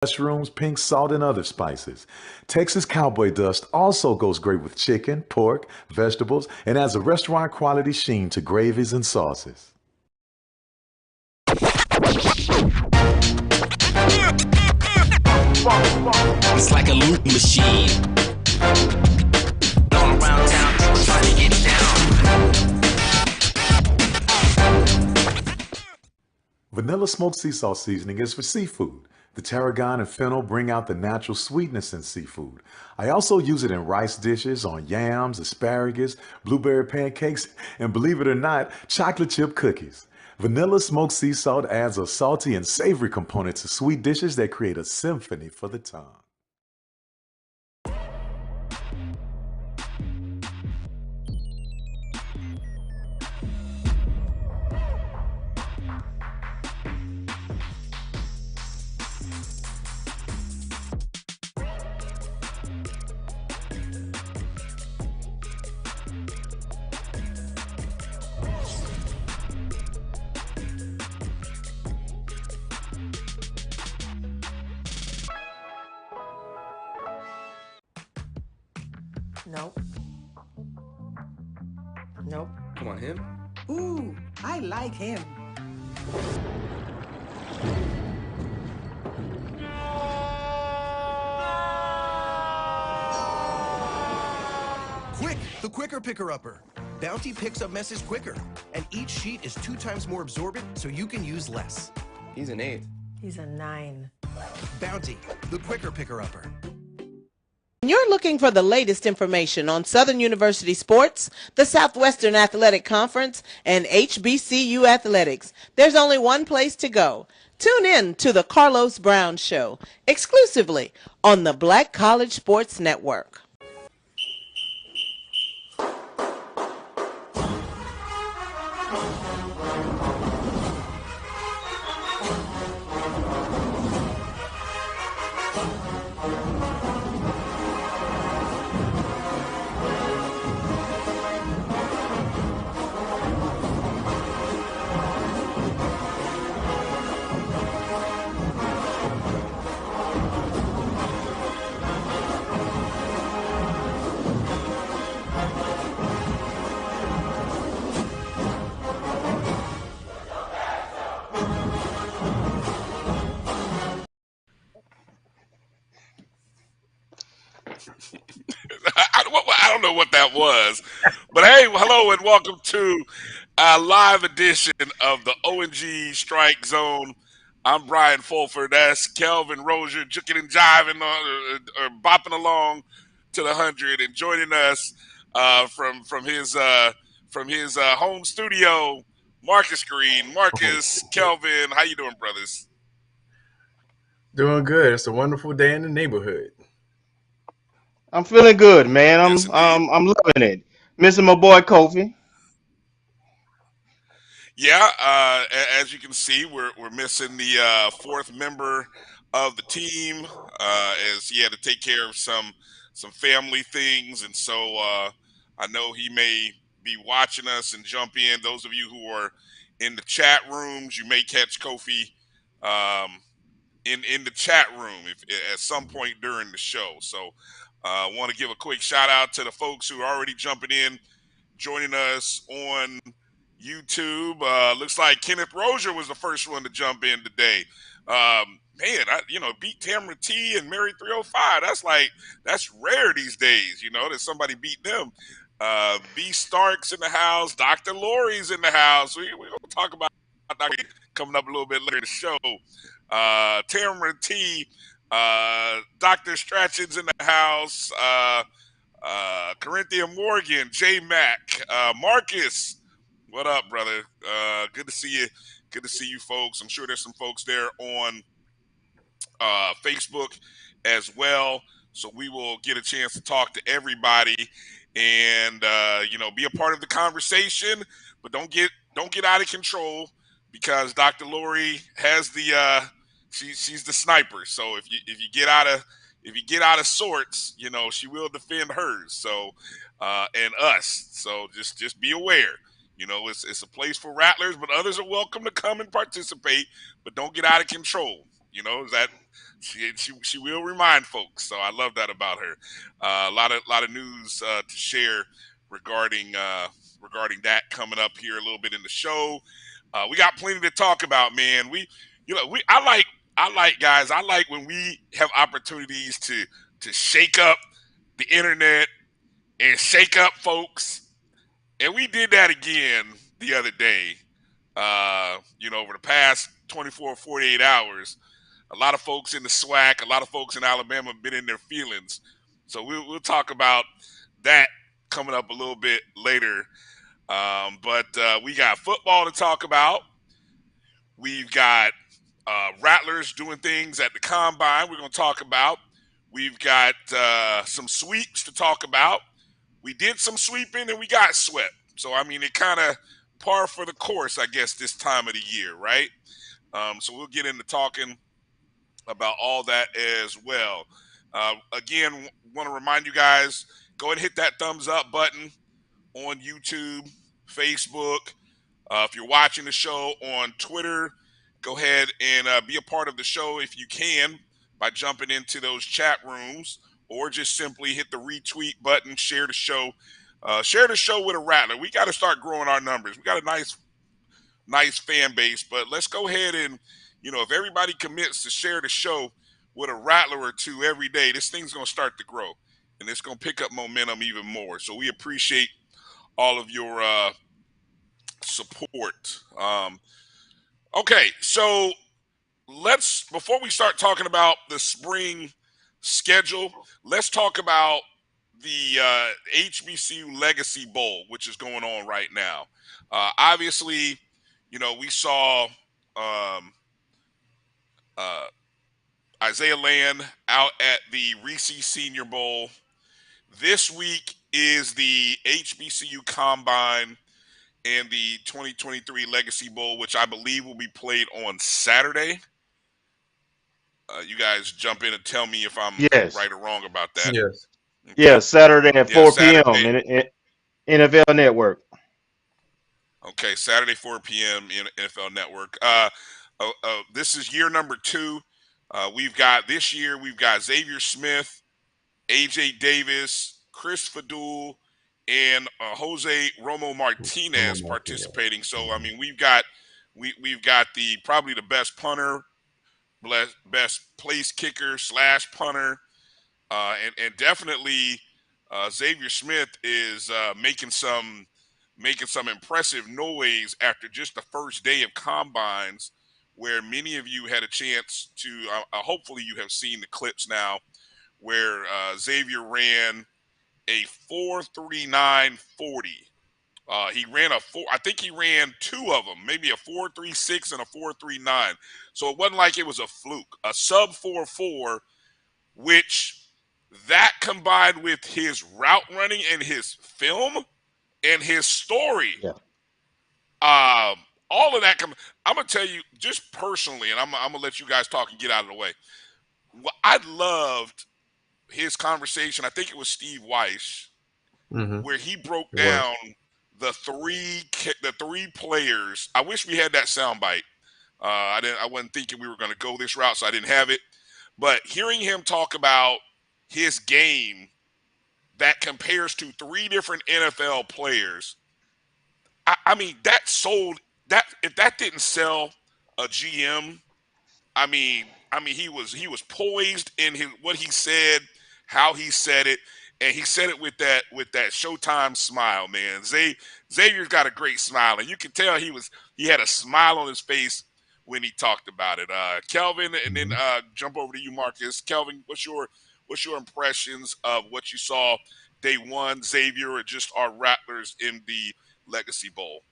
mushrooms, pink salt, and other spices. Texas cowboy dust also goes great with chicken, pork, vegetables, and adds a restaurant quality sheen to gravies and sauces. It's like a loop machine. All around town, people trying to get down. Vanilla smoked sea salt seasoning is for seafood. The tarragon and fennel bring out the natural sweetness in seafood. I also use it in rice dishes, on yams, asparagus, blueberry pancakes, and believe it or not, chocolate chip cookies. Vanilla smoked sea salt adds a salty and savory component to sweet dishes that create a symphony for the tongue. Nope. Nope. Come on, him. Ooh, I like him. Quick, the quicker picker-upper. Bounty picks up messes quicker, and each sheet is 2 times more absorbent, so you can use less. He's an 8. He's a 9. Bounty, the quicker picker-upper. When you're looking for the latest information on Southern University sports, the Southwestern Athletic Conference, and HBCU athletics, there's only one place to go. Tune in to the Carlos Brown Show, exclusively on the Black College Sports Network. I don't know what that was, but hey, hello and welcome to a live edition of the ONG Strike Zone. I'm Brian Fulford. That's Kelvin Rozier, juking and jiving or bopping along to the 100, and joining us from his home studio, Marcus Green. Marcus, Kelvin, how you doing, brothers? Doing good. It's a wonderful day in the neighborhood. I'm feeling good, man. Yes, I'm loving it. Missing my boy Kofi. Yeah, as you can see, we're missing the fourth member of the team as he had to take care of some family things, and so I know he may be watching us and jump in. Those of you who are in the chat rooms, you may catch Kofi in the chat room at some point during the show. So I want to give a quick shout out to the folks who are already jumping in, joining us on YouTube. Looks like Kenneth Rozier was the first one to jump in today. Man, beat Tamara T and Mary 305. That's rare these days, that somebody beat them. B Starks in the house. Dr. Lori's in the house. We're going to talk about that coming up a little bit later in the show. Tamara T, Dr. Strachan's in the house. Corinthia Morgan, J Mac, Marcus. What up, brother? Good to see you. Good to see you, folks. I'm sure there's some folks there on Facebook as well. So we will get a chance to talk to everybody and be a part of the conversation. But don't get out of control, because Dr. Lori has the she's the sniper. So if you get out of sorts, she will defend hers. So and us. So just be aware. It's a place for rattlers, but others are welcome to come and participate, but don't get out of control. You know, that she will remind folks. So I love that about her. A lot of news to share regarding that coming up here a little bit in the show. We got plenty to talk about, man. I like guys. I like when we have opportunities to shake up the internet and shake up folks. And we did that again the other day. Over the past 24, 48 hours, a lot of folks in the SWAC, a lot of folks in Alabama have been in their feelings. So we'll talk about that coming up a little bit later. But we got football to talk about. We've got Rattlers doing things at the Combine we're going to talk about. We've got some sweeps to talk about. We did some sweeping and we got swept. So, I mean, it kind of par for the course, I guess, this time of the year, right? So we'll get into talking about all that as well. Again, want to remind you guys, go ahead and hit that thumbs up button on YouTube, Facebook. If you're watching the show on Twitter, go ahead and be a part of the show if you can by jumping into those chat rooms, or just simply hit the retweet button, share the show. Share the show with a Rattler. We got to start growing our numbers. We got a nice fan base, but let's go ahead and, if everybody commits to share the show with a Rattler or two every day, this thing's going to start to grow, and it's going to pick up momentum even more. So we appreciate all of your support. Okay, so before we start talking about the spring schedule, let's talk about the HBCU Legacy Bowl, which is going on right now. Obviously, we saw Isaiah Land out at the Reese Senior Bowl. This week is the HBCU Combine and the 2023 Legacy Bowl, which I believe will be played on Saturday. You guys jump in and tell me if I'm right or wrong about that. Yes. Okay. Yeah, Saturday at 4 p.m. Saturday. in NFL Network. Okay, Saturday 4 p.m. in NFL Network. This is year number 2. We've got Xavier Smith, AJ Davis, Chris Fadul, and Jose Romo Martinez participating. So I mean, we've got probably the best punter, best place kicker / punter, and definitely Xavier Smith is making some impressive noise after just the first day of combines, where many of you had a chance to hopefully you have seen the clips now, where Xavier ran a 4.39 40. He ran I think he ran 2 of them, maybe a 4.36 and a 4.39. So it wasn't like it was a fluke. A sub 4.4, which that combined with his route running and his film and his story, all of that. I'm gonna tell you just personally, and I'm gonna let you guys talk and get out of the way. I loved his conversation. I think it was Steve Weiss, where he broke down the three players. I wish we had that soundbite. I wasn't thinking we were going to go this route, so I didn't have it. But hearing him talk about his game that compares to 3 different NFL players, I mean, that sold that. If that didn't sell a GM, I mean, he was poised in what he said, how he said it, and he said it with that Showtime smile, man. Xavier's got a great smile, and you can tell he had a smile on his face when he talked about it. Kelvin, and then jump over to you, Marcus. Kelvin, what's your impressions of what you saw day one, Xavier, or just our Rattlers in the Legacy Bowl?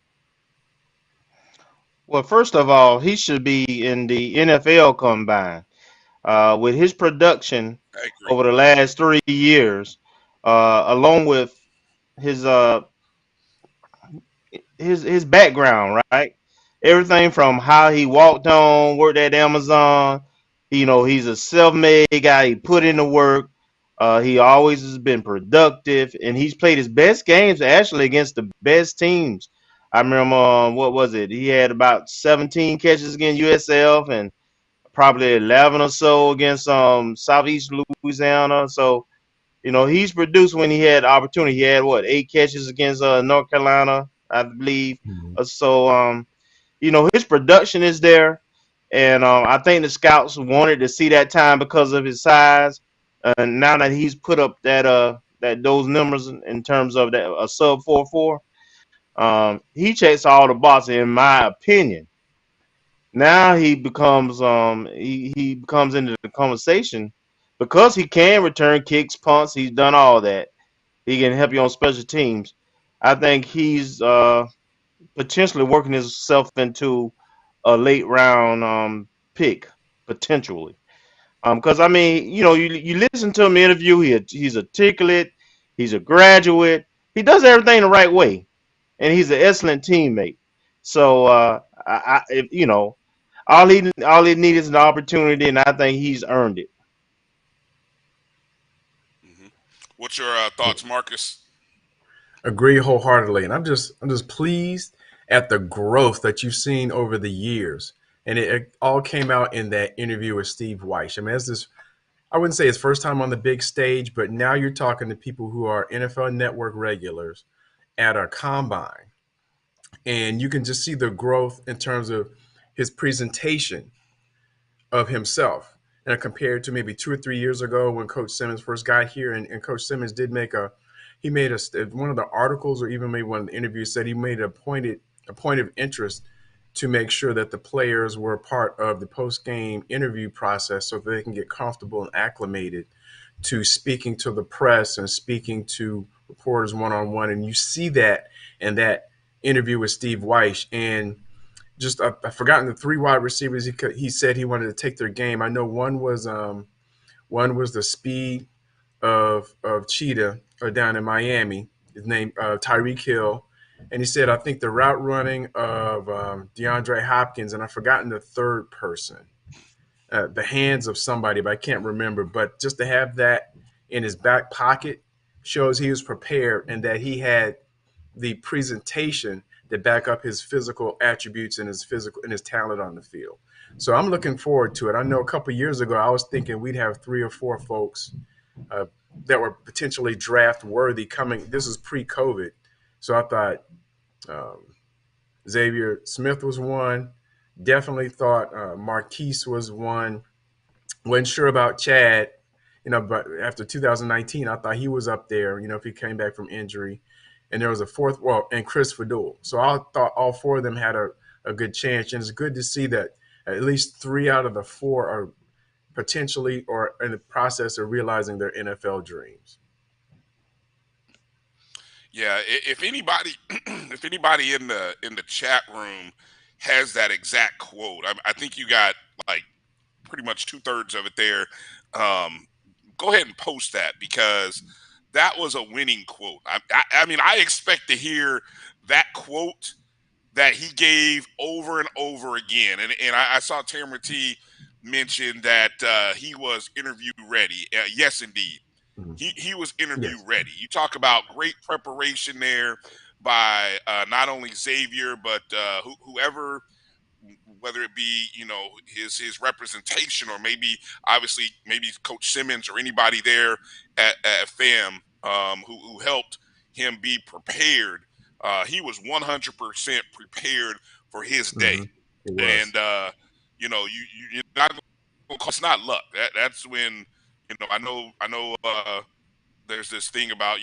Well, first of all, he should be in the NFL Combine. With his production over the last 3 years, along with his background, right? Everything from how he walked on, worked at Amazon. He's a self-made guy. He put in the work. He always has been productive, and he's played his best games actually against the best teams. I remember, what was it? He had about 17 catches against USF and probably 11 or so against Southeast Louisiana. So he's produced when he had opportunity. He had what 8 catches against North Carolina, I believe. Mhm. So his production is there, and I think the scouts wanted to see that time because of his size. And now that he's put up that those numbers in terms of that a sub 4.4, he checks all the boxes in my opinion. Now he becomes into the conversation because he can return kicks, punts. He's done all that. He can help you on special teams. I think he's potentially working himself into a late round pick potentially. Because I mean, you listen to him interview. He's articulate. He's a graduate. He does everything the right way, and he's an excellent teammate. So if, all he needs is an opportunity, and I think he's earned it. Hmm. What's your thoughts, Marcus? Agree wholeheartedly, and I'm just pleased at the growth that you've seen over the years, and it all came out in that interview with Steve Weish. I mean, that's this. I wouldn't say his first time on the big stage, but now you're talking to people who are NFL Network regulars at a combine, and you can just see the growth in terms of his presentation of himself. And compared to maybe 2 or 3 years ago when Coach Simmons first got here, and Coach Simmons did he made one of the articles or even maybe one of the interviews said he made a point of interest to make sure that the players were part of the post game interview process so that they can get comfortable and acclimated to speaking to the press and speaking to reporters one on one. And you see that in that interview with Steve Weish. And just I've forgotten the three wide receivers he said he wanted to take their game. I know one was the speed of Cheetah down in Miami. His name Tyreek Hill, and he said I think the route running of DeAndre Hopkins, and I've forgotten the third person, the hands of somebody, but I can't remember. But just to have that in his back pocket shows he was prepared and that he had the presentation to back up his physical attributes and his talent on the field. So I'm looking forward to it. I know a couple of years ago I was thinking we'd have 3 or 4 folks uh, that were potentially draft worthy coming. This is pre-COVID, so I thought um, Xavier Smith was one. Definitely thought Marquise was one. Wasn't sure about Chad, but after 2019, I thought he was up there. If he came back from injury, and there was a fourth, and Chris Fadul. So I thought all four of them had a good chance, and it's good to see that at least 3 out of the 4 are potentially or in the process of realizing their NFL dreams. Yeah, if anybody, if anybody in the chat room has that exact quote, I think you got like pretty much 2/3 of it there. Um, Go ahead and post that because that was a winning quote. I mean, I expect to hear that quote that he gave over and over again. And I saw Tamara T mention that he was interview ready. Yes, indeed. Mhm. He was interview Yes. ready. You talk about great preparation there by not only Xavier, but whoever, whether it be his representation or maybe obviously maybe Coach Simmons or anybody there at FAM who helped him be prepared. He was 100% prepared for his day, Hmm. It was. and you're not gonna it's not luck. That's when I know there's this thing about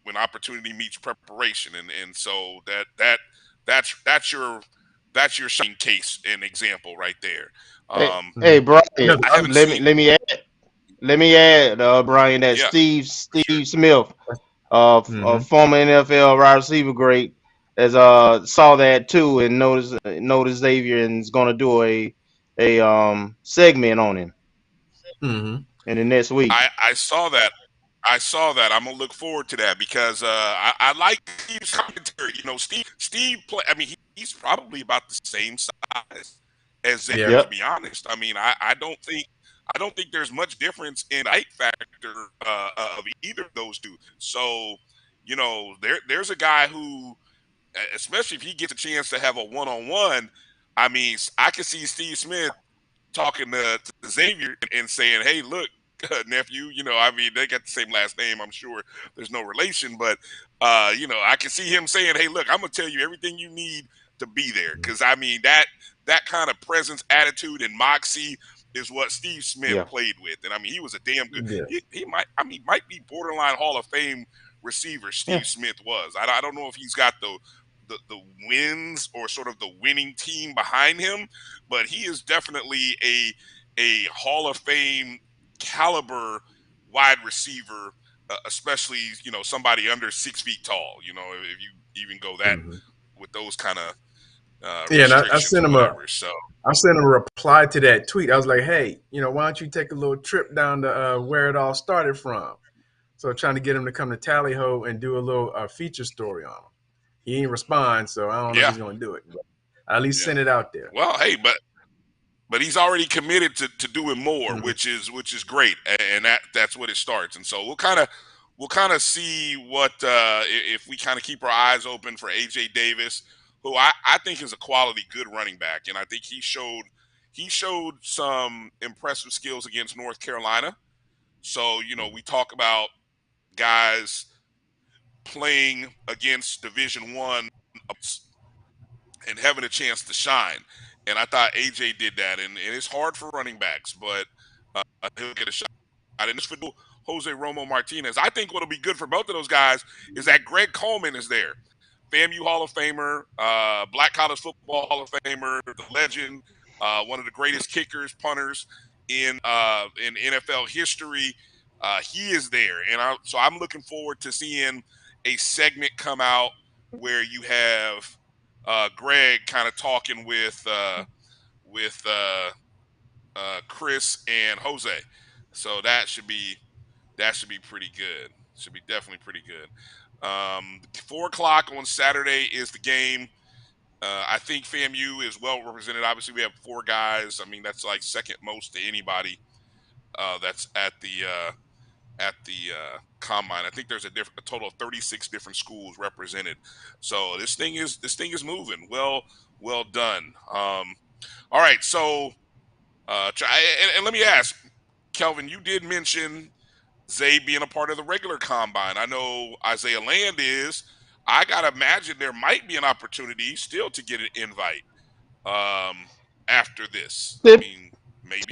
when opportunity meets preparation, and so that's your shining case and example right there. Hey, Um, hey, Mhm. Brian, No, I haven't let me seen. let me add, Brian, that Yeah, Steve sure. Smith, Hmm. former NFL wide receiver great, as saw that too and noticed Xavier and is gonna do a segment on him Hmm. in the next week. I saw that. I saw that. I'm gonna look forward to that because I like Steve's commentary. Steve play. I mean, he's probably about the same size as Yeah. Xavier. To Yep. be honest, I mean, I don't think there's much difference in height factor of either of those two. So, there's a guy who, especially if he gets a chance to have a one-on-one. I mean, I can see Steve Smith. talking to Xavier and saying, "Hey, look, nephew, I mean, they got the same last name. I'm sure there's no relation, but I can see him saying, "Hey, look, I'm gonna tell you everything you need to be there," because I mean that kind of presence, attitude, and moxie is what Steve Smith Yeah. played with, and I mean, he was a damn good. Yeah. He might be borderline Hall of Fame receiver. Yeah. Steve Smith was. I don't know if he's got the wins or sort of the winning team behind him, but he is definitely a Hall of Fame caliber wide receiver, especially somebody under 6 feet tall. If you even go that Hmm. with those kind of Yeah, and I restrictions sent or him whatever. So a reply to that tweet. I was like, hey, why don't you take a little trip down to where it all started from? So trying to get him to come to Tally Ho and do a little feature story on him. He didn't respond, so I don't know if yeah, he's going to do it. But I at least yeah. send it out there. Well, hey, but he's already committed to doing more, Mhm. which is great, and that's what it starts. And so we'll kind of see what if we kind of keep our eyes open for AJ Davis, who I think is a quality good running back, and I think he showed some impressive skills against North Carolina. So we talk about guys playing against Division I and having a chance to shine. And I thought AJ did that, and it's hard for running backs, but he'll get a shot. And this for Jose Romo Martinez. I think what'll be good for both of those guys is that Greg Coleman is there, FAMU Hall of Famer, Black College Football Hall of Famer, the legend, one of the greatest kickers, punters in NFL history. He is there, and so I'm looking forward to seeing a segment come out where you have Greg kind of talking with Chris and Jose. So that should be pretty good. Should be definitely pretty good. 4 o'clock on Saturday is the game. I think FAMU is well represented. Obviously, we have 4 guys. I mean, that's like second most to anybody that's at the combine. I think there's a total of 36 different schools represented. So this thing is moving. Well done. All right. So and let me ask, Kelvin, you did mention Zay being a part of the regular combine. I know Isaiah Land is. I gotta imagine there might be an opportunity still to get an invite after this. I Tip, mean, maybe.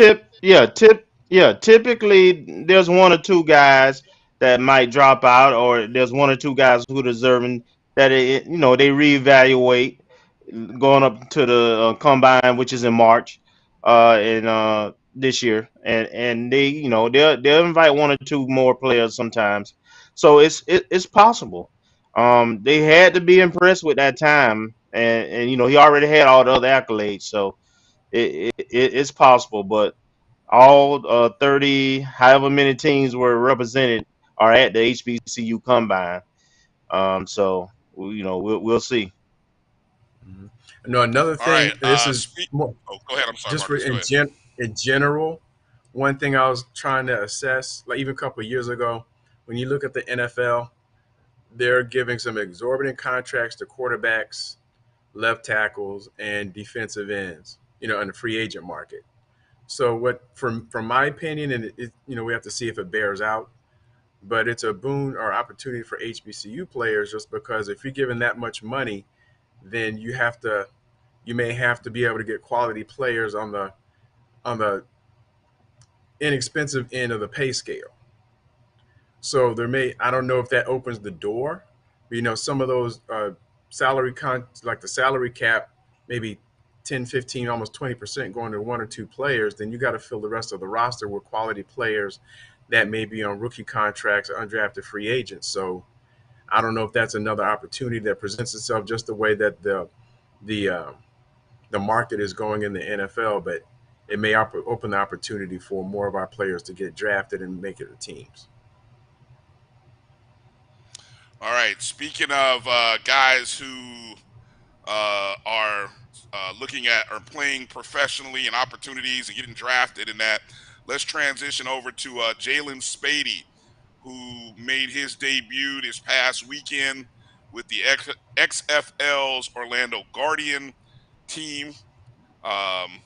typically there's one or two guys that might drop out, or there's one or two guys who deserving that they reevaluate going up to the combine, which is in March, in this year, and they they'll invite one or two more players sometimes, so it's possible. They had to be impressed with that time, and he already had all the other accolades, so it's possible, but all 30, however many teams were represented, are at the HBCU Combine. So we'll see. Mhm. No, another All right. thing, and this is more, Oh, go ahead. I'm sorry, just for Marcus. Go ahead. in general, one thing I was trying to assess, like even a couple of years ago, when you look at the NFL, they're giving some exorbitant contracts to quarterbacks, left tackles, and defensive ends, in the free agent market. So what, from my opinion, and we have to see if it bears out, but it's a boon or opportunity for HBCU players just because if you're given that much money, then you may have to be able to get quality players on the inexpensive end of the pay scale. So I don't know if that opens the door, but some of those like the salary cap, maybe 10, 15, almost 20% going to one or two players, then you got to fill the rest of the roster with quality players that may be on rookie contracts or undrafted free agents. So I don't know if that's another opportunity that presents itself just the way that the uh, the market is going in the NFL, but it may open the opportunity for more of our players to get drafted and make it to teams. All right. Speaking of guys who are looking at or playing professionally and opportunities and getting drafted and that, let's transition over to Jalen Spady, who made his debut this past weekend with the XFL's Orlando Guardian team. Um,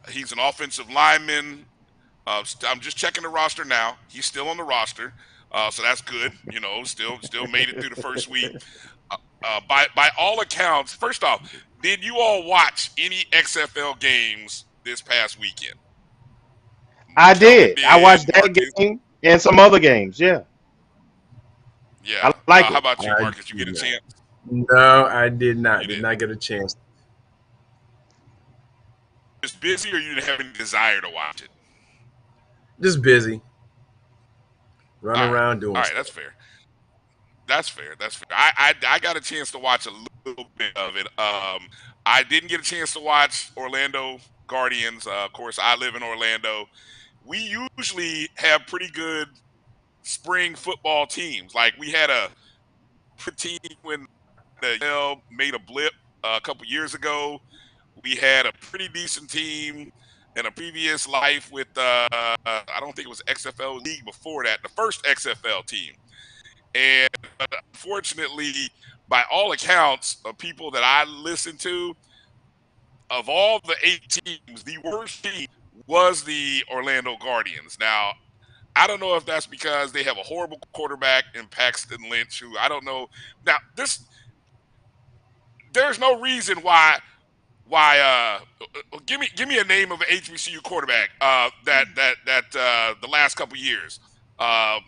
He's an offensive lineman. I'm just checking the roster now. He's still on the roster, so that's good. Still made it through the first week. By all accounts, first off, did you all watch any XFL games this past weekend? I Kelvin did. I did. watched that Marcus, game and some other games. Yeah, yeah. I like How it. about you, I Marcus? You get did a not. chance? No, I did not. You Did did. not get a chance. Just busy, or you didn't have any desire to watch it? Just busy, running All right, around doing all right. stuff. That's fair. That's fair. That's fair. I got a chance to watch a little bit of it. I didn't get a chance to watch Orlando Guardians. Of course, I live in Orlando. We usually have pretty good spring football teams. Like we had a team when the NFL made a blip a couple years ago. We had a pretty decent team in a previous life with I don't think it was XFL league before that, the first XFL team. And unfortunately, by all accounts of people that I listen to, of all the 8 teams, the worst team was the Orlando Guardians. Now, I don't know if that's because they have a horrible quarterback in Paxton Lynch, who I don't know. Now, there's no reason why give me a name of an HBCU quarterback that the last couple years. Um,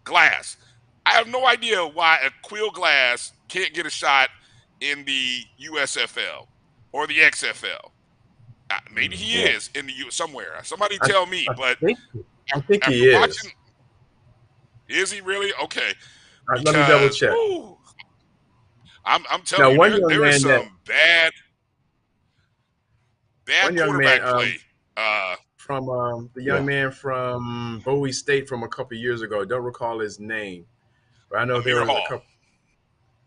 Glass. I have no idea why a Quill Glass can't get a shot in the USFL or the XFL. Maybe he Yeah, is in the U somewhere. Somebody I, tell me. I But think I think after he watching, is. is he really okay? Let me double Because check. whoo, I'm telling Now, you, there is some bad one young man quarterback play. from the young yeah. man from Bowie State from a couple years ago. I don't recall his name, but I know there Amir was a Hall. couple.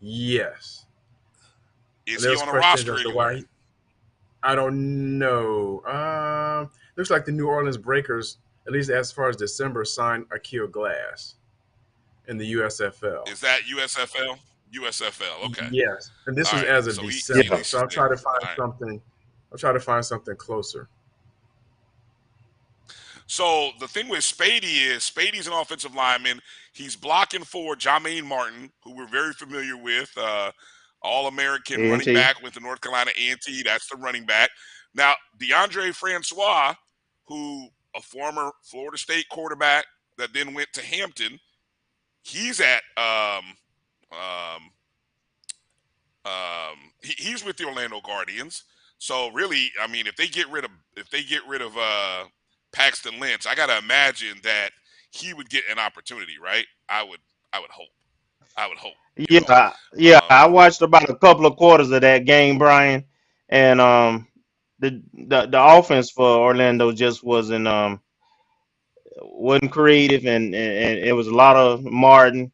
Yes, and Is there he was on a questions roster as to anywhere? why. I don't know. Looks like the New Orleans Breakers, at least as far as December, signed Akil Glass in the USFL. Is that USFL? USFL. Okay. Yes, and this All was right. as of So he at Yeah. December. least So is I'll there. try to find All right. something. I'll try to find something closer. So the thing with Spady is Spady's an offensive lineman. He's blocking for Jermaine Martin, who we're very familiar with, All-American running A&T. back with the North Carolina A&T. That's the running back. Now, DeAndre Francois, who a former Florida State quarterback that then went to Hampton, he's at um, he's with the Orlando Guardians. So really, I mean, if they get rid of Paxton Lynch, I gotta imagine that he would get an opportunity, right? I would hope. I would hope. Yeah, yeah. Um, I watched about a couple of quarters of that game, Brian, and the offense for Orlando just wasn't creative, and it was a lot of Martin,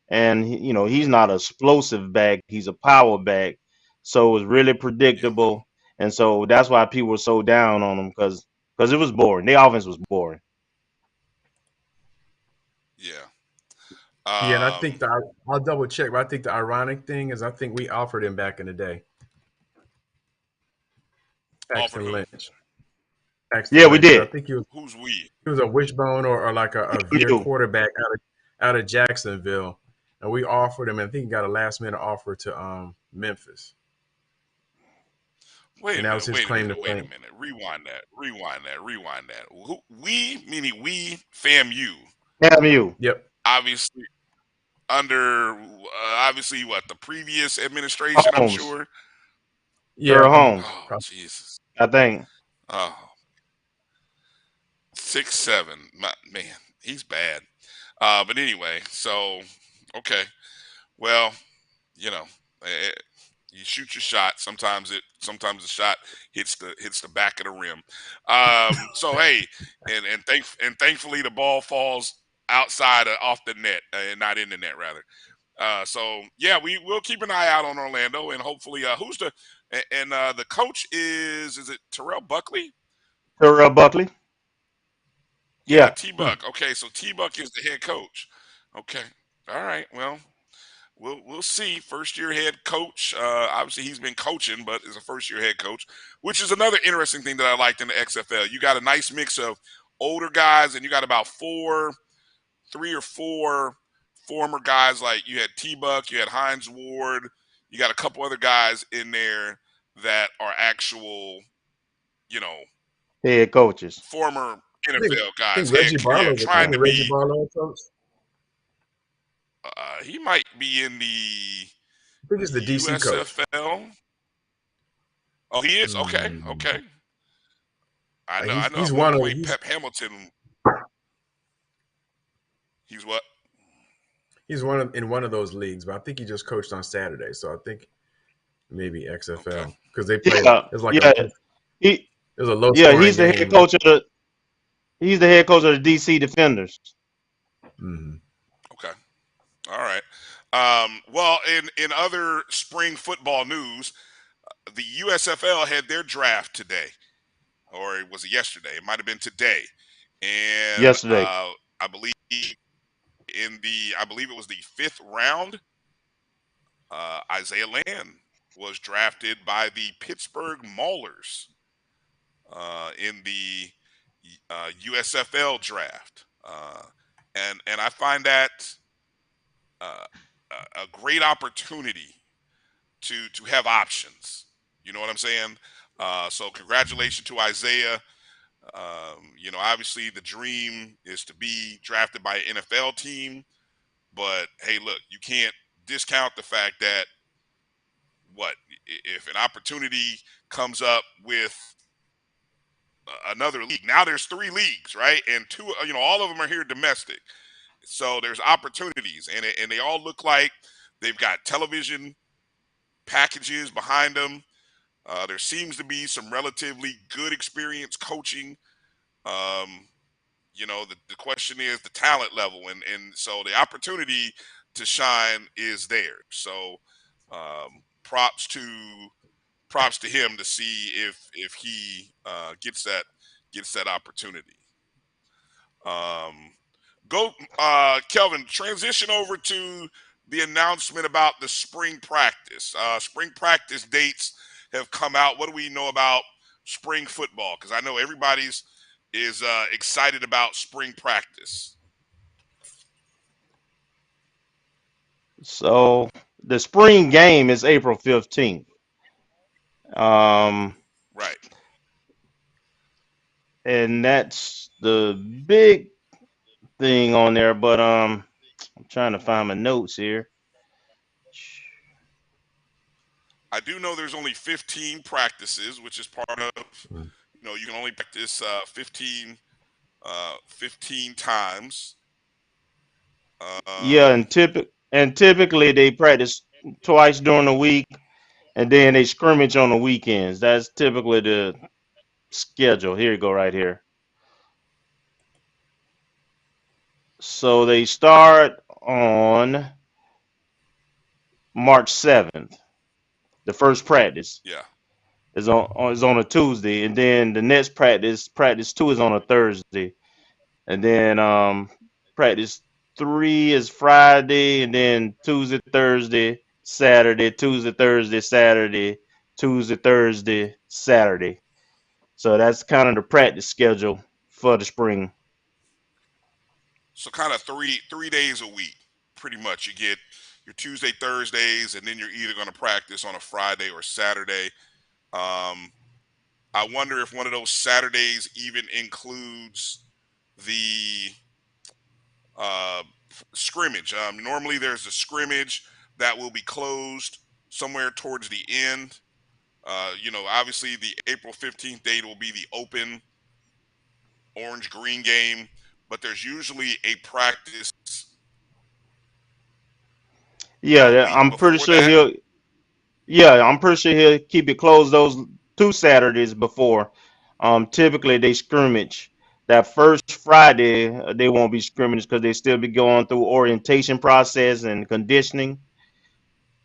and he's not an explosive back, he's a power back, so it was really yeah, predictable, and so that's why people were so down on him because it was boring. The offense was boring. yeah. Yeah, and I Um, think I'll double check, but I think the ironic thing is I think we offered him back in the day, offered Paxton who? Lynch. Paxton Yeah, we Lynch, 'cause I did. think Who's we? he was a wishbone or like a veer FAMU. quarterback out of Jacksonville, and we offered him. And I think he got a last minute offer to Memphis, Wait a and that was minute. his Wait a claim to minute. Wait a fame. minute. Rewind that. Rewind that. Rewind that. We meaning we FAMU. FAMU. Yep. Obviously under obviously what the previous administration. I'm Holmes. sure. Yeah. Earl Holmes, Oh Jesus. I think. Oh, 6'7". Man, he's bad. But anyway, so okay. Well, you know, eh, you shoot your shot. Sometimes the shot hits the back of the rim. So hey, and thankfully the ball falls outside off the net and not in the net rather. So yeah, we will keep an eye out on Orlando and hopefully who's the coach is it Terrell Buckley? Terrell Buckley. Yeah, Yeah. T Buck. Okay, so T Buck is the head coach. Okay. All right. Well, we'll see. First year head coach. Obviously, he's been coaching, but is a first year head coach, which is another interesting thing that I liked in the XFL. You got a nice mix of older guys, and you got about 3 or 4 former guys. Like you had T-Buck, you had Hines Ward, you got a couple other guys in there that are actual, Head coaches. former I NFL guys. think Reggie Barlow. Trying to Reggie be. Barlow coach. He might be in the I think it's the DC coach. USFL. Oh, he is. Okay. I know. He's at one one of point Pep Hamilton. He's what? He's in one of those leagues, but I think he just coached on Saturday. So I think maybe XFL because they played. It's like it was a low. Yeah, he's the head coach of the. He's the head coach of the DC Defenders. Mm-hmm. Okay. All right. Well, in other spring football news, the USFL had their draft today, or was it yesterday? It might have been today. And yesterday, I believe it was the 5th round. Isaiah Land was drafted by the Pittsburgh Maulers in the USFL draft, and I find that a great opportunity to have options. You know what I'm saying? So congratulations to Isaiah. Obviously the dream is to be drafted by an NFL team, but hey, look, you can't discount the fact that if an opportunity comes up with another league. Now there's 3 leagues, right? And 2, all of them are here domestic. So there's opportunities, and they all look like they've got television packages behind them. There seems to be some relatively good experience coaching. The question is the talent level, and so the opportunity to shine is there. So props to him to see if he gets that opportunity. Kelvin, transition over to the announcement about the spring practice. Spring practice dates have come out. What do we know about spring football? Because I know everybody's is excited about spring practice. So the spring game is April 15th. Right. And that's the big thing on there, but I'm trying to find my notes here. I do know there's only 15 practices, which is part of, you can only practice 15 times. Yeah, and typically they practice twice during the week, and then they scrimmage on the weekends. That's typically the schedule. Here you go, right here. So they start on March 7th. The first practice. Yeah. Is on a Tuesday, and then the next practice 2 is on a Thursday, and then practice 3 is Friday, and then Tuesday, Thursday, Saturday, Tuesday, Thursday, Saturday, Tuesday, Thursday, Saturday. So that's kind of the practice schedule for the spring. So kind of three days a week, pretty much. You get your Tuesday, Thursdays, and then you're either going to practice on a Friday or Saturday. I wonder if one of those Saturdays even includes the scrimmage. Normally there's a scrimmage that will be closed somewhere towards the end. Obviously the April 15th date will be the open orange-green game, but there's usually a practice. Yeah, I'm pretty sure he'll. Yeah, I'm pretty sure he'll keep it closed those 2 Saturdays before. Typically they scrimmage. That first Friday they won't be scrimmage because they still be going through orientation process and conditioning.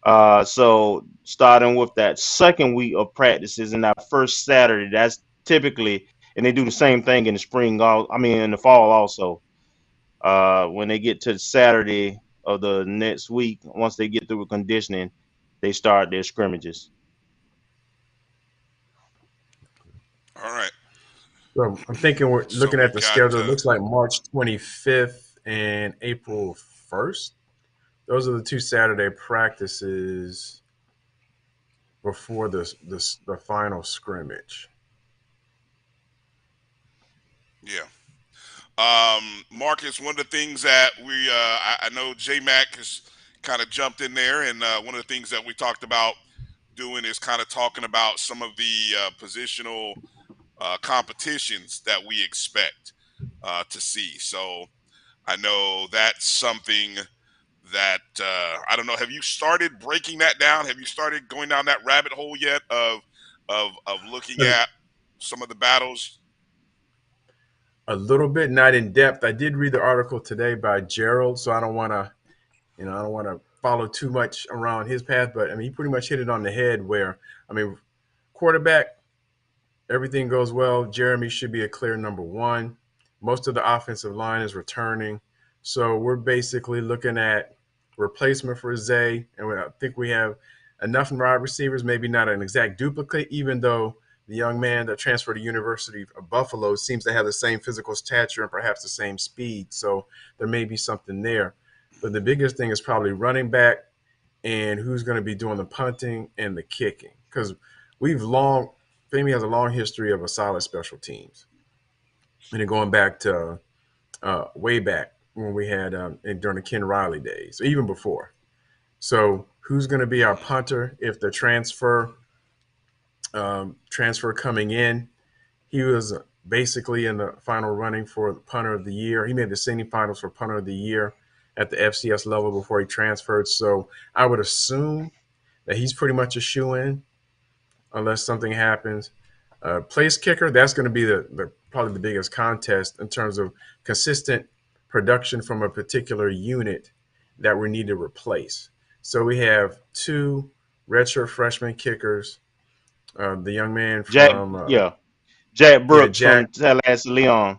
So starting with that second week of practices and that first Saturday, that's typically, and they do the same thing in the spring. In the fall also. When they get to Saturday, of the next week. Once they get through with conditioning, they start their scrimmages. All right. So I'm thinking we're So looking at we've the got schedule. It looks like March 25th and April 1st. Those are the two Saturday practices before the final scrimmage. yeah. Marcus, one of the things that I know J Mac has kind of jumped in there, and one of the things that we talked about doing is kind of talking about some of the positional competitions that we expect to see. So I know that's something that I don't know. Have you started breaking that down? Have you started going down that rabbit hole yet of looking at some of the battles? A little bit, not in depth. I did read the article today by Gerald, so I don't want to, I don't want to follow too much around his path. But I mean, he pretty much hit it on the head. Where I mean, quarterback, everything goes well. Jeremy should be a clear number one. Most of the offensive line is returning, so we're basically looking at replacement for Zay, and I think we have enough wide receivers. Maybe not an exact duplicate, even though the young man that transferred to University of Buffalo seems to have the same physical stature and perhaps the same speed. So there may be something there. But the biggest thing is probably running back and who's going to be doing the punting and the kicking. Because FAMU has a long history of a solid special teams. And then going back to way back when we had during the Ken Riley days, or even before. So who's going to be our punter if the transfer coming in? He was basically in the final running for the punter of the year. He made the semifinals for punter of the year at the FCS level before he transferred. So I would assume that he's pretty much a shoe-in unless something happens. Place kicker, that's going to be the probably the biggest contest in terms of consistent production from a particular unit that we need to replace. So we have two redshirt freshman kickers. The young man from Jack Brooks Jack. from Tallahassee Leon.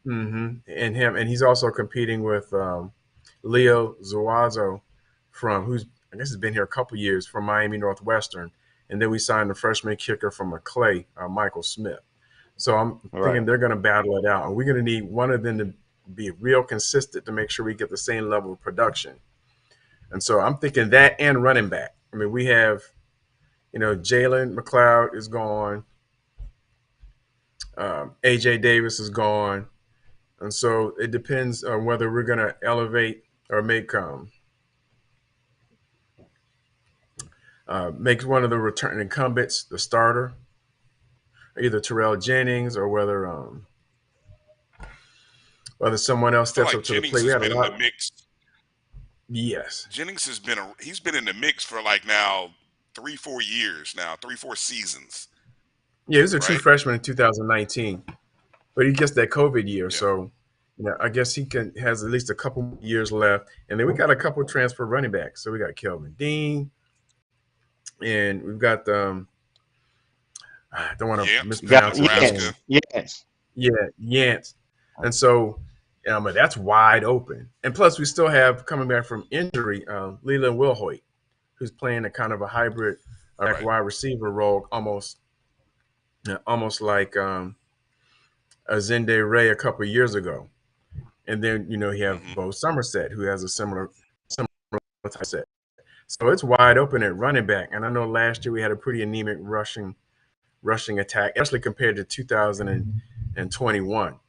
And he's also competing with Leo Zuazo who's I guess has been here a couple years from Miami Northwestern, and then we signed the freshman kicker from McClay, Michael Smith. So I'm thinking they're going to battle it out, and we're going to need one of them to be real consistent to make sure we get the same level of production. And so I'm thinking that and running back. I mean, we have, Jalen McLeod is gone. AJ Davis is gone. And so it depends on whether we're going to elevate or make one of the returning incumbents the starter, either Terrell Jennings or whether someone else steps up to the plate. We had a lot. In the mix. Yes, Jennings he's been in the mix for like now 3-4 years now, 3-4 seasons. Yeah, he was a true freshman in 2019, but he gets that COVID year, so I guess he has at least a couple years left. And then we got a couple transfer running backs. So we got Kelvin Dean, and we've got I don't want to mispronounce it. Yance. And so that's wide open. And plus, we still have coming back from injury, Leland Wilhoit, who's playing a kind of a hybrid wide receiver role, almost like Zende Ray a couple of years ago. And then you have Bo Somerset, who has a similar type set. So it's wide open at running back. And I know last year we had a pretty anemic rushing attack, especially compared to 2021,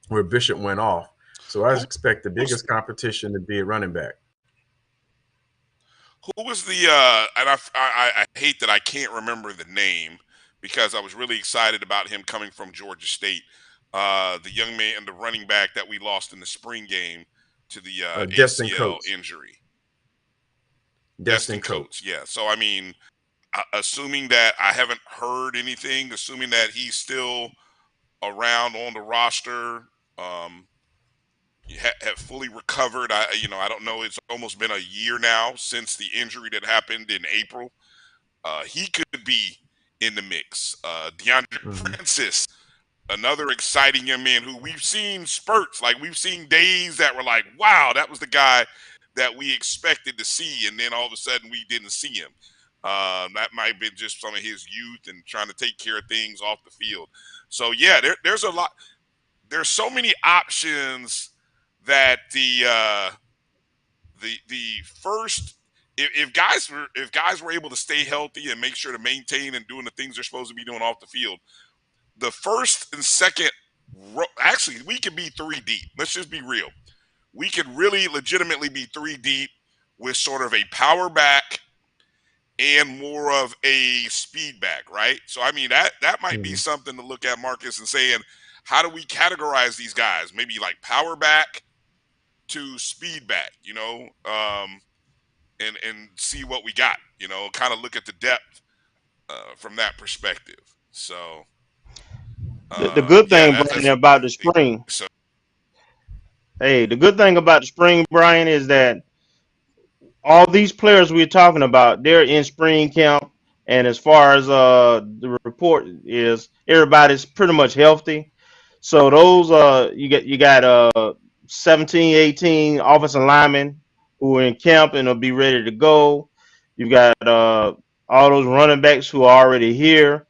where Bishop went off. So I expect the biggest competition to be a running back. Who was the and I hate that I can't remember the name because I was really excited about him coming from Georgia State. The young man and the running back that we lost in the spring game to the ACL injury. Destin Coates. Yeah. So, I mean, assuming that I haven't heard anything, assuming that he's still around on the roster, have fully recovered. I don't know. It's almost been a year now since the injury that happened in April. He could be in the mix. DeAndre Francis another exciting young man who we've seen spurts, like we've seen days that were like, wow, that was the guy that we expected to see, and then all of a sudden we didn't see him. That might have been just some of his youth and trying to take care of things off the field. So yeah, there's a lot. There's so many options that the first, if guys were able to stay healthy and make sure to maintain and doing the things they're supposed to be doing off the field, the first and second actually we could be 3 deep. Let's just be real. We could really legitimately be 3 deep with sort of a power back and more of a speed back, right? So I mean that might be something to look at, Marcus, and saying, how do we categorize these guys? Maybe like power back to speed back, and see what we got, kind of look at the depth from that perspective. So The good thing, yeah, Brian, about the spring. So Hey, the good thing about the spring, Brian, is that all these players we're talking about, they're in spring camp, and as far as the report is, everybody's pretty much healthy. So those you got 17, 18 offensive linemen who are in camp and will be ready to go. You've got all those running backs who are already here,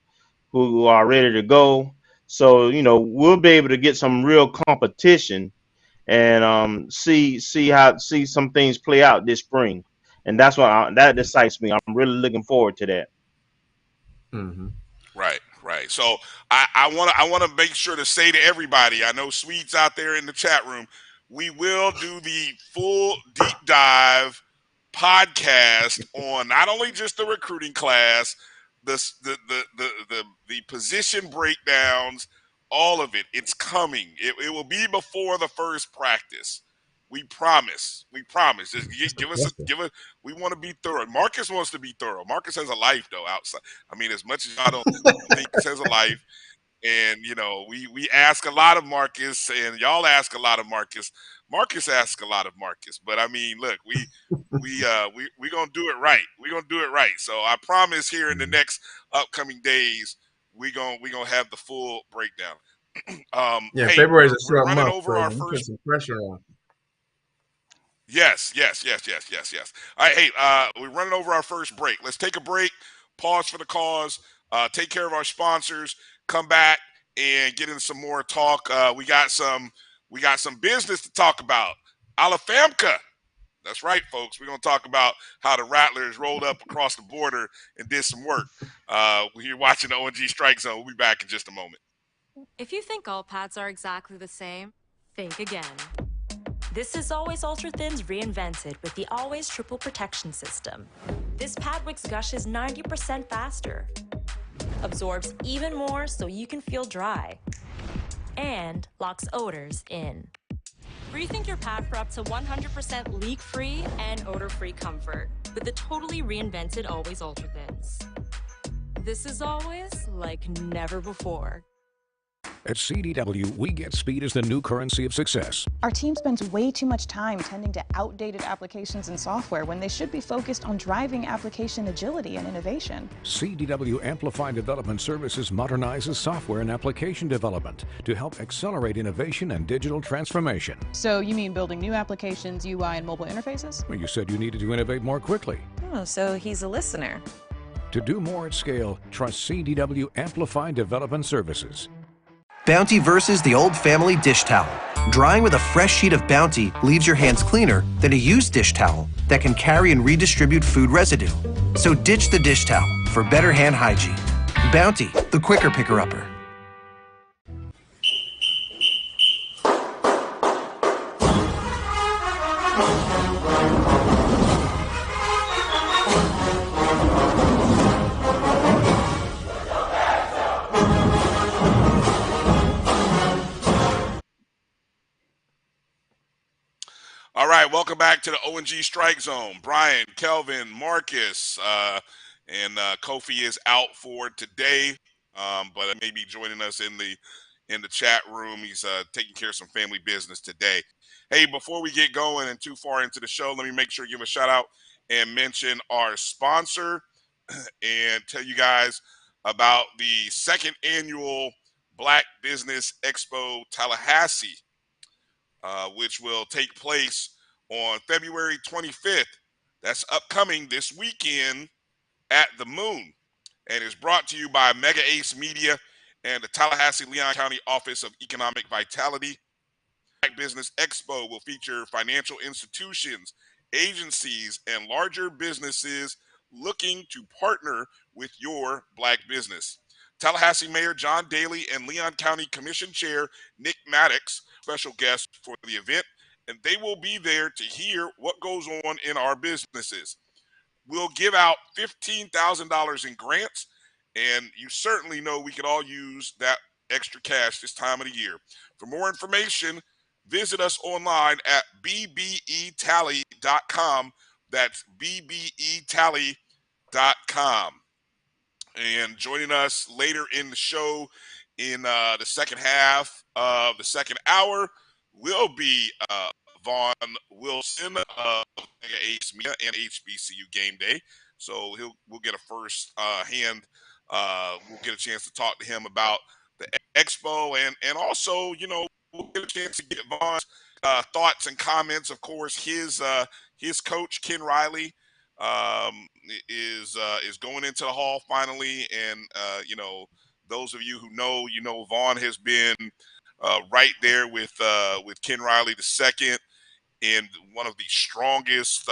who are ready to go. So we'll be able to get some real competition and see some things play out this spring, and that's what that excites me. I'm really looking forward to that. Right. So I want to make sure to say to everybody, I know Sweets out there in the chat room, we will do the full deep dive podcast on not only just the recruiting class, the position breakdowns, all of it. It's coming. It will be before the first practice. We promise. Just give us. We want to be thorough. Marcus wants to be thorough. Marcus has a life though outside. I mean, as much as I don't think he has a life, and we ask a lot of Marcus, and y'all ask a lot of Marcus. Marcus asks a lot of Marcus. But I mean, look, we gonna do it right. We're gonna do it right. So I promise here in the next upcoming days, we gonna have the full breakdown. Yeah, hey, February's a we're short running month, over so our you put first. some pressure on. Yes. All right, hey, we're running over our first break. Let's take a break, pause for the cause, take care of our sponsors, come back and get into some more talk. We got some business to talk about. Alafamka. That's right, folks. We're going to talk about how the Rattlers rolled up across the border and did some work. You're watching the ONG Strike Zone. We'll be back in just a moment. If you think all pads are exactly the same, think again. This is Always Ultra Thins reinvented with the Always Triple Protection System. This pad wicks gushes 90% faster, absorbs even more so you can feel dry, and locks odors in. Rethink your pad for up to 100% leak-free and odor-free comfort with the totally reinvented Always Ultra Thins. This is always like never before. At CDW, we get speed as the new currency of success. Our team spends way too much time tending to outdated applications and software when they should be focused on driving application agility and innovation. CDW Amplified Development Services modernizes software and application development to help accelerate innovation and digital transformation. So you mean building new applications, UI, and mobile interfaces? Well, you said you needed to innovate more quickly. Oh, so he's a listener. To do more at scale, trust CDW Amplified Development Services. Bounty versus the old family dish towel. Drying with a fresh sheet of Bounty leaves your hands cleaner than a used dish towel that can carry and redistribute food residue. So ditch the dish towel for better hand hygiene. Bounty, the quicker picker-upper. All right, welcome back to the ONG Strike Zone. Brian, Kelvin, Marcus, and Kofi is out for today, but may be joining us in the chat room. He's taking care of some family business today. Hey, before we get going and too far into the show, let me make sure to give a shout out and mention our sponsor and tell you guys about the second annual Black Business Expo Tallahassee, which will take place on February 25th. That's upcoming this weekend at the Moon, and is brought to you by Mega Ace Media and the Tallahassee-Leon County Office of Economic Vitality. Black Business Expo will feature financial institutions, agencies, and larger businesses looking to partner with your Black business. Tallahassee Mayor John Daly and Leon County Commission Chair Nick Maddox, special guests for the event, and they will be there to hear what goes on in our businesses. We'll give out $15,000 in grants, and you certainly know we could all use that extra cash this time of the year. For more information, visit us online at bbetally.com. That's bbetally.com. And joining us later in the show in the second half of the second hour will be Vaughn Wilson of Mega Ace Media and HBCU Game Day. So we'll get a first hand. We'll get a chance to talk to him about the expo, and also, we'll get a chance to get Vaughn's thoughts and comments. Of course, his coach Ken Riley is going into the hall finally, and those of you who know, Vaughn has been right there with Ken Riley II, and one of the strongest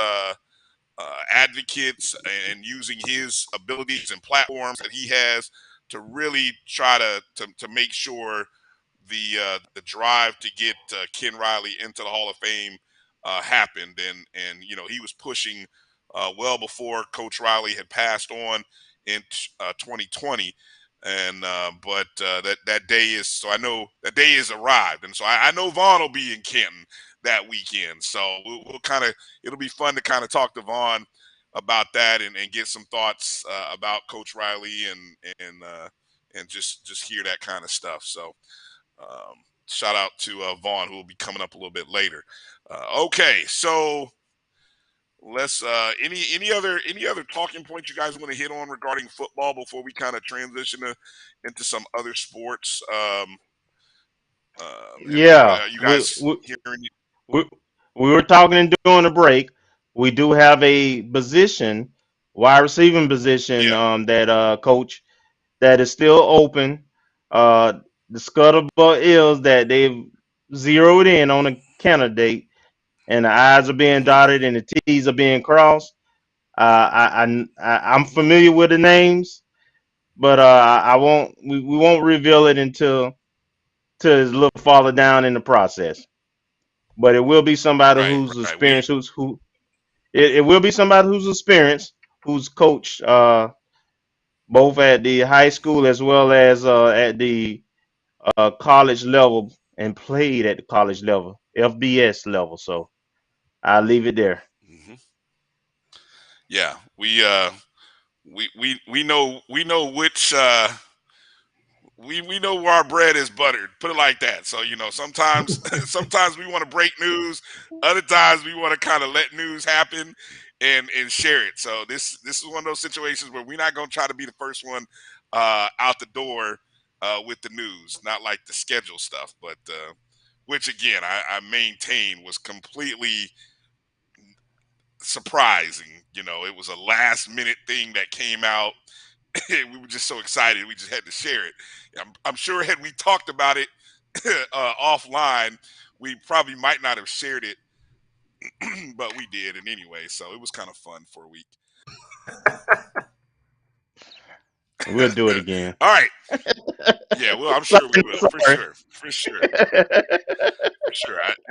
advocates, and using his abilities and platforms that he has to really try to make sure the drive to get Ken Riley into the Hall of Fame happened, and he was pushing well before Coach Riley had passed on in 2020. And but that day is, so I know that day is arrived, and so I know Vaughn will be in Canton that weekend. So we'll kind of, it'll be fun to kind of talk to Vaughn about that, and get some thoughts about Coach Riley, and just hear that kind of stuff. So shout out to Vaughn, who will be coming up a little bit later. Okay, so let's any other talking points you guys want to hit on regarding football before we kind of transition into some other sports? Yeah, you guys hearing? we were talking during the break. We do have a position, wide receiving position, that coach, that is still open. The scuttlebutt is that they've zeroed in on a candidate, and the I's are being dotted and the T's are being crossed. I'm familiar with the names, but I won't. We won't reveal it until it's a little farther down in the process. But it will be somebody who's experienced, it will be somebody who's experienced, who's coached both at the high school as well as at the college level, and played at the college level, FBS level. So I'll leave it there. Mm-hmm. Yeah, we know which we know where our bread is buttered. Put it like that. So sometimes sometimes we want to break news, other times we want to kind of let news happen and share it. So this is one of those situations where we're not going to try to be the first one out the door with the news, not like the schedule stuff, but which again I maintain was completely surprising. It was a last minute thing that came out. We were just so excited, we just had to share it. I'm sure had we talked about it offline, we probably might not have shared it, but we did, and anyway, so it was kind of fun for a week. We'll do it again. All right. Yeah, well, I'm sure we will. For sure.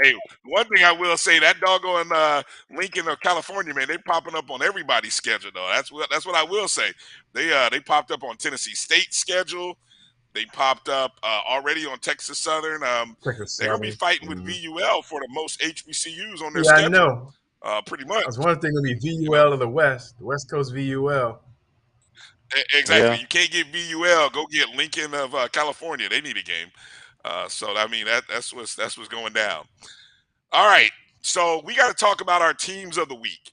Hey, one thing I will say, that doggone Lincoln of California, man, they popping up on everybody's schedule, though. That's what I will say. They popped up on Tennessee State's schedule. They popped up already on Texas Southern. They're gonna be fighting with VUL for the most HBCUs on their schedule. I know. Pretty much. That's one thing to be VUL of the West Coast VUL. Exactly. Yeah. You can't get VUL. Go get Lincoln of California. They need a game. So I mean that's what's going down. All right. So we got to talk about our teams of the week.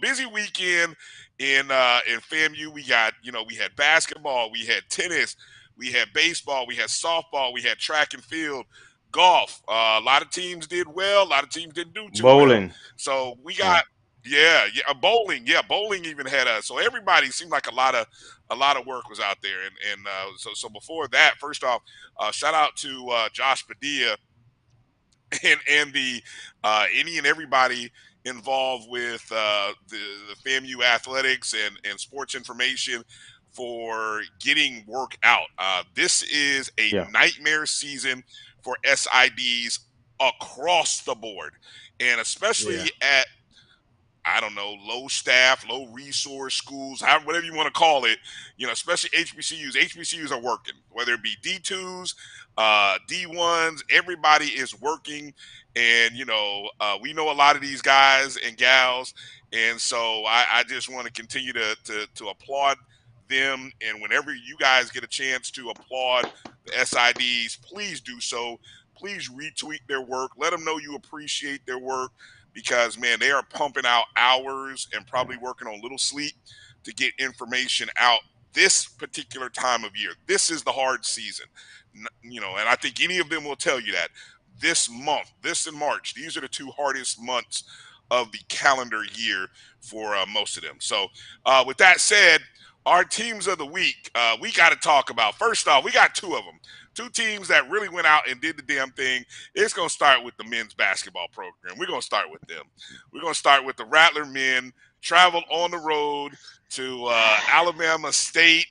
Busy weekend in FAMU. We got we had basketball, we had tennis, we had baseball, we had softball, we had track and field, golf. A lot of teams did well, a lot of teams didn't do too well. Bowling. So we got bowling. Yeah, bowling even had so everybody seemed like a lot of work was out there. And so before that, first off, shout out to Josh Padilla and the any and everybody involved with the FAMU athletics and sports information for getting work out. This is a nightmare season for SIDs across the board, and especially at, I don't know, low staff, low resource schools, whatever you want to call it, especially HBCUs. HBCUs are working, whether it be D2s, D1s, everybody is working. And, we know a lot of these guys and gals. And so I just want to continue to applaud them. And whenever you guys get a chance to applaud the SIDs, please do so. Please retweet their work. Let them know you appreciate their work. Because, man, they are pumping out hours and probably working on little sleep to get information out this particular time of year. This is the hard season, and I think any of them will tell you that. This month, this in March, these are the two hardest months of the calendar year for most of them. So with that said, our teams of the week, we got to talk about. First off, we got two of them. Two teams that really went out and did the damn thing. It's going to start with the men's basketball program. We're going to start with them. We're going to start with the Rattler men, traveled on the road to Alabama State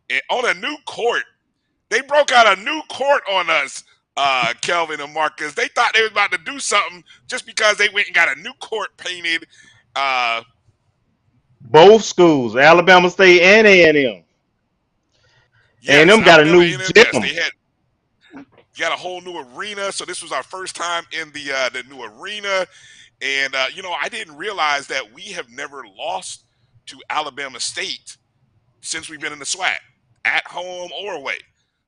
and on a new court. They broke out a new court on us, Kelvin and Marcus. They thought they was about to do something just because they went and got a new court painted. Both schools, Alabama State and A&M. Yes, A&M got a new A&M, gym. yes, they got a whole new arena. So this was our first time in the new arena. And, I didn't realize that we have never lost to Alabama State since we've been in the SWAC, at home or away.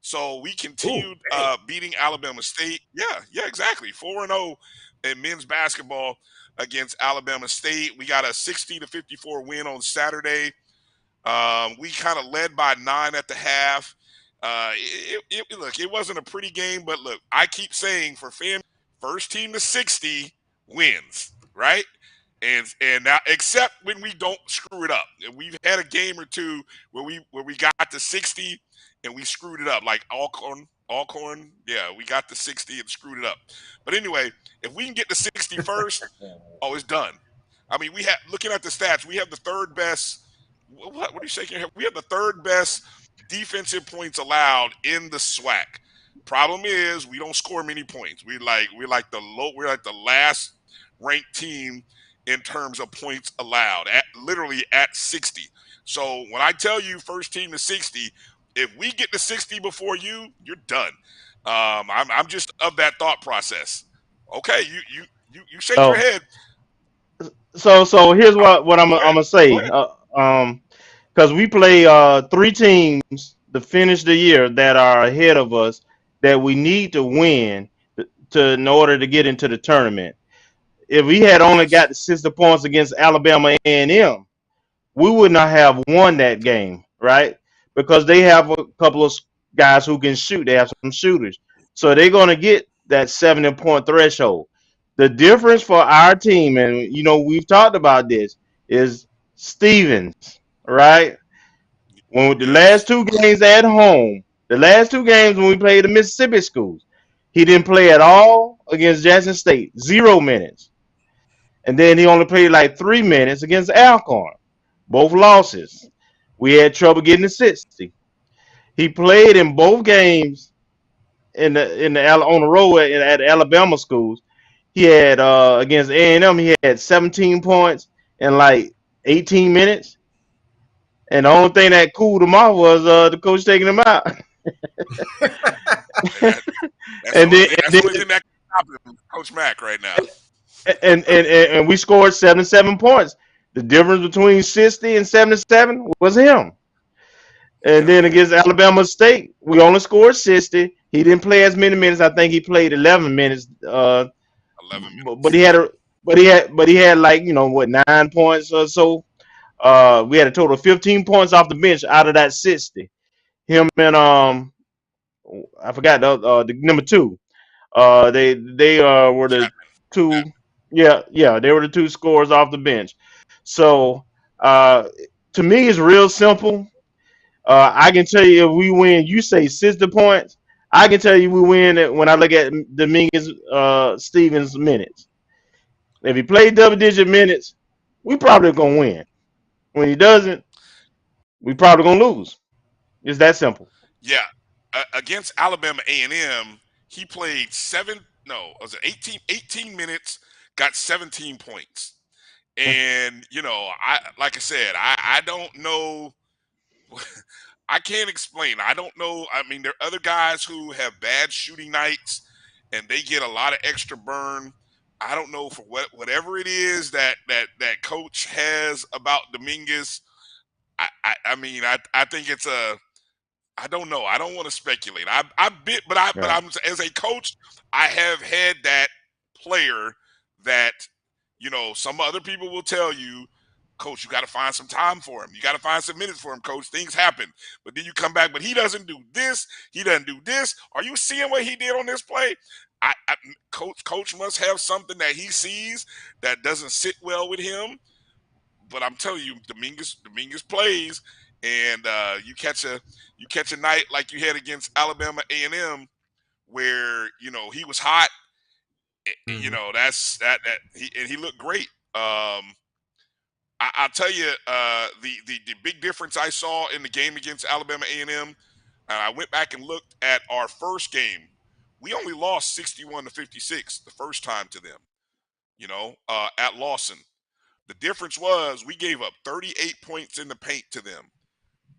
So we continued beating Alabama State. Yeah, exactly. 4-0 in men's basketball against Alabama State. We got a 60-54 win on Saturday. We kind of led by 9 at the half. Look, it wasn't a pretty game, but look, I keep saying for FAMU, first team to 60 wins, right? And now, except when we don't screw it up. We've had a game or two where we got to 60 and we screwed it up, like Alcorn. Yeah, we got to 60 and screwed it up. But anyway, if we can get to 60 first, it's done. I mean, looking at the stats, we have the third best. What are you shaking your head? We have the third best defensive points allowed in the SWAC. Problem is, we don't score many points. We're like the last ranked team in terms of points allowed, literally at 60. So when I tell you first team to 60, if we get to 60 before you're done. I'm just of that thought process. Okay, you shake your head. So here's what I'm gonna say. Because we play 3 teams to finish the year that are ahead of us that we need to win in order to get into the tournament. If we had only got the 60 points against Alabama A&M, we would not have won that game, right? Because they have a couple of guys who can shoot. They have some shooters. So they're going to get that 70-point threshold. The difference for our team, and, we've talked about this, is Stevens, right? When the last 2 games at home, the last 2 games when we played the Mississippi schools, he didn't play at all against Jackson State, 0 minutes. And then he only played like 3 minutes against Alcorn, both losses. We had trouble getting to 60. He played in both games on the road at Alabama schools. He had against A&M, he had 17 points in like 18 minutes. And the only thing that cooled him off was the coach taking him out. That's the only thing that can stop him, Coach Mack right now. And we scored 77 points. The difference between 60 and 77 was him. And then against Alabama State, we only scored 60. He didn't play as many minutes. I think he played 11 minutes. 11 minutes. But he had like 9 points or so. We had a total of 15 points off the bench out of that 60. Him and I forgot the number two. They were the Chapman. two. Yeah, they were the two scorers off the bench. So to me, it's real simple. I can tell you if we win, you say 60 points. I can tell you we win it when I look at Dominguez Stevens minutes. If he played double digit minutes, we probably gonna win. When he doesn't, we probably gonna lose. It's that simple. Yeah, against Alabama A&M, he played was it 18 minutes, got 17 points. And I like I said, I don't know. I can't explain. I don't know. I mean, there are other guys who have bad shooting nights and they get a lot of extra burn. I don't know for whatever it is that coach has about Dominguez. I think it's a I don't know. I don't want to speculate. But Right. I'm as a coach, I have had that player that some other people will tell you, coach, you got to find some time for him. You got to find some minutes for him, coach. Things happen, but then you come back, but he doesn't do this. He doesn't do this. Are you seeing what he did on this play? Coach must have something that he sees that doesn't sit well with him. But I'm telling you, Dominguez plays, and you catch a night like you had against Alabama A&M, where he was hot. Mhm. That's that he looked great. I'll tell you the big difference I saw in the game against Alabama A&M. I went back and looked at our first game. We only lost 61-56 the first time to them. At Lawson. The difference was we gave up 38 points in the paint to them.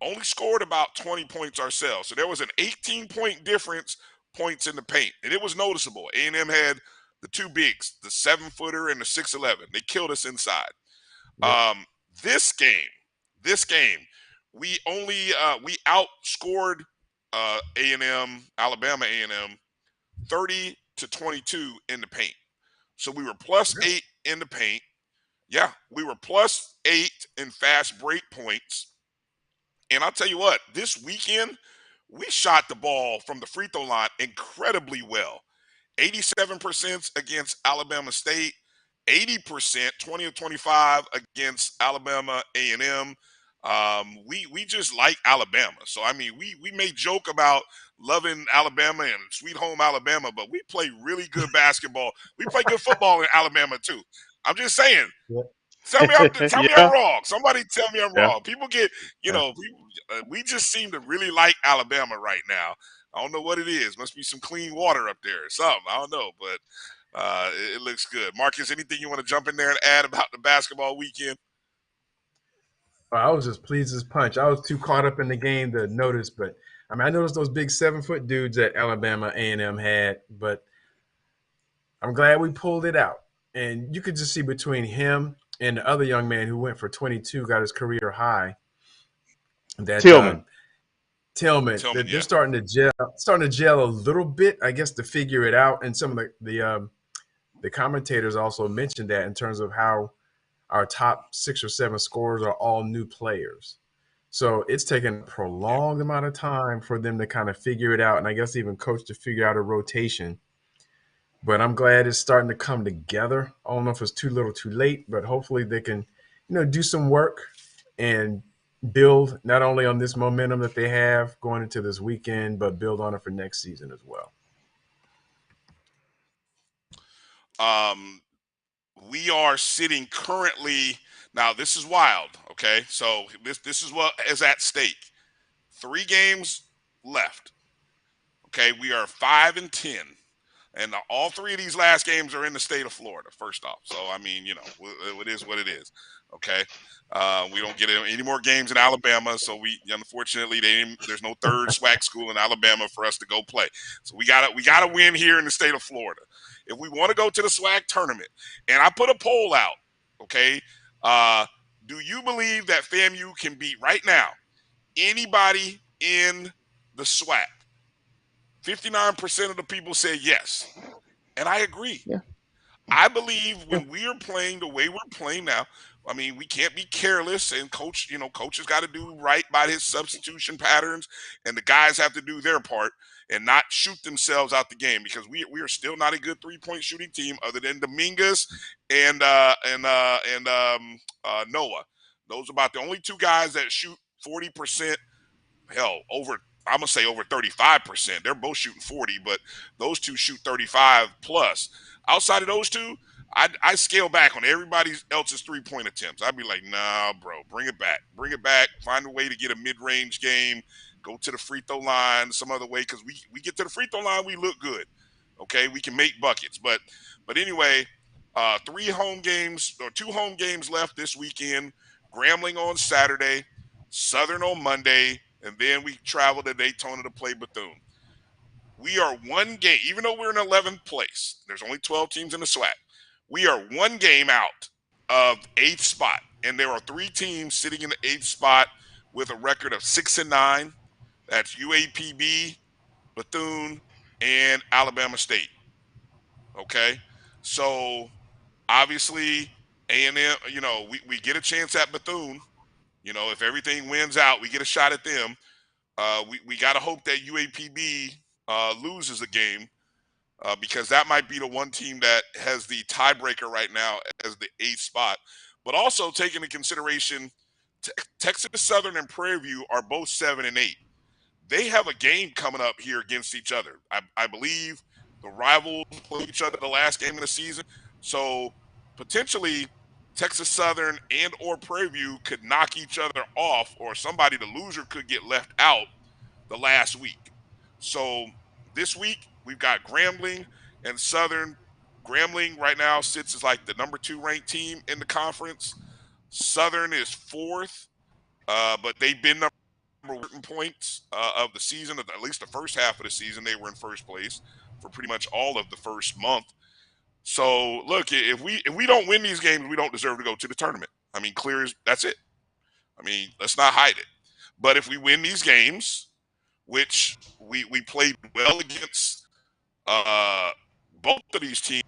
Only scored about 20 points ourselves. So there was an 18-point difference points in the paint. And it was noticeable. A&M had the two bigs, the 7-footer and the 6'11". They killed us inside. Yep. This game, we outscored Alabama A&M 30-22 in the paint. So we were +8 in the paint. Yeah, we were +8 in fast break points. And I'll tell you what, this weekend, we shot the ball from the free throw line incredibly well. 87% against Alabama State, 80%, 20 of 25 against Alabama A&M. We just like Alabama. So, I mean, we may joke about loving Alabama and sweet home Alabama, but we play really good basketball. We play good football in Alabama, too. I'm just saying. Yep. Tell me I'm Yeah, wrong. Somebody tell me I'm yeah, wrong. People get, yeah. we just seem to really like Alabama right now. I don't know what it is. Must be some clean water up there or something. I don't know, but it looks good. Marcus, anything you want to jump in there and add about the basketball weekend? I was just pleased as punch. I was too caught up in the game to notice, but I mean, I noticed those big 7-foot dudes that Alabama A&M had, but I'm glad we pulled it out. And you could just see between him and the other young man who went for 22, got his career high, that Tillman. Tillman, Tillman, that they're yeah. starting to gel a little bit, I guess, to figure it out. And some of the commentators also mentioned that in terms of how our top 6 or 7 scorers are all new players. So it's taken a Yeah. prolonged amount of time for them to kind of figure it out, and I guess even coach to figure out a rotation. But I'm glad it's starting to come together. I don't know if it's too little, too late, but hopefully they can, do some work and build not only on this momentum that they have going into this weekend, but build on it for next season as well. Um, we are sitting currently now. This is wild. Okay, so this is what is at stake. 3 games left. Okay, we are 5-10. And all 3 of these last games are in the state of Florida, first off. So, I mean, it is what it is. Okay. We don't get any more games in Alabama. So, unfortunately, there's no third SWAC school in Alabama for us to go play. So, we gotta win here in the state of Florida. If we want to go to the SWAC tournament, and I put a poll out, okay, do you believe that FAMU can beat right now anybody in the SWAC? 59% of the people said yes. And I agree. Yeah, I believe yeah. when we are playing the way we're playing now, I mean, we can't be careless, and coach has got to do right by his substitution patterns, and the guys have to do their part. and not shoot themselves out the game, because we are still not a good 3-point shooting team other than Dominguez and Noah. Those are about the only two guys that shoot 40%. Hell, I'm gonna say over 35%. They're both shooting 40, but those two shoot 35 plus. Outside of those two, I scale back on everybody else's 3-point attempts. I'd be like, nah, bro, bring it back. Find a way to get a mid-range game. Go to the free throw line some other way, because we get to the free throw line, we look good. Okay, we can make buckets. But anyway, 2 home games left this weekend. Grambling on Saturday, Southern on Monday, and then we travel to Daytona to play Bethune. We are 1 game, even though we're in 11th place. There's only 12 teams in the SWAC. We are 1 game out of 8th spot, and there are 3 teams sitting in the 8th spot with a record of 6-9. That's UAPB, Bethune, and Alabama State. Okay, so obviously A&M, we get a chance at Bethune. If everything wins out, we get a shot at them. We got to hope that UAPB loses a game, because that might be the one team that has the tiebreaker right now as the 8th spot. But also take into consideration, Texas Southern and Prairie View are both 7 and 8. They have a game coming up here against each other. I believe the rivals play each other the last game of the season. So potentially Texas Southern and or Prairie View could knock each other off, or somebody, the loser, could get left out the last week. So this week we've got Grambling and Southern. Grambling right now sits as like the number 2 ranked team in the conference. Southern is 4th, but they've been number 1 points of the season. At least the first half of the season, they were in first place for pretty much all of the first month. So look, if we don't win these games, we don't deserve to go to the tournament. I mean, that's it. I mean, let's not hide it. But if we win these games, which we played well against both of these teams,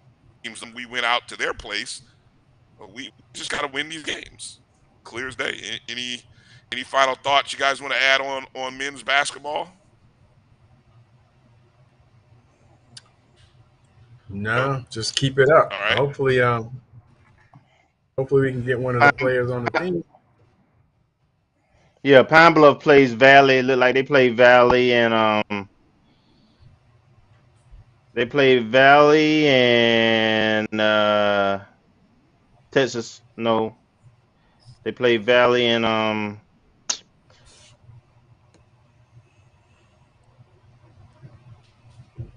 and we went out to their place, we just got to win these games. Clear as day. Any final thoughts you guys want to add on men's basketball? No, just keep it up. All right. Hopefully we can get one of the players on the team. Yeah, Pine Bluff plays Valley. Look like they play Valley and Texas. No, they play Valley and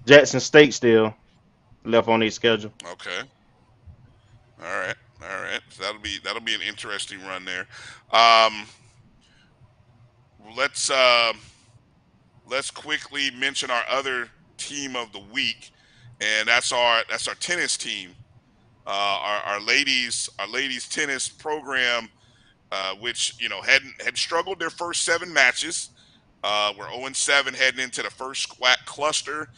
Jackson State still left on their schedule. Okay. All right. So that'll be an interesting run there. Let's quickly mention our other team of the week, and that's our tennis team. Our ladies tennis program, which had struggled their first 7 matches. We're 0-7 heading into the first SWAC cluster.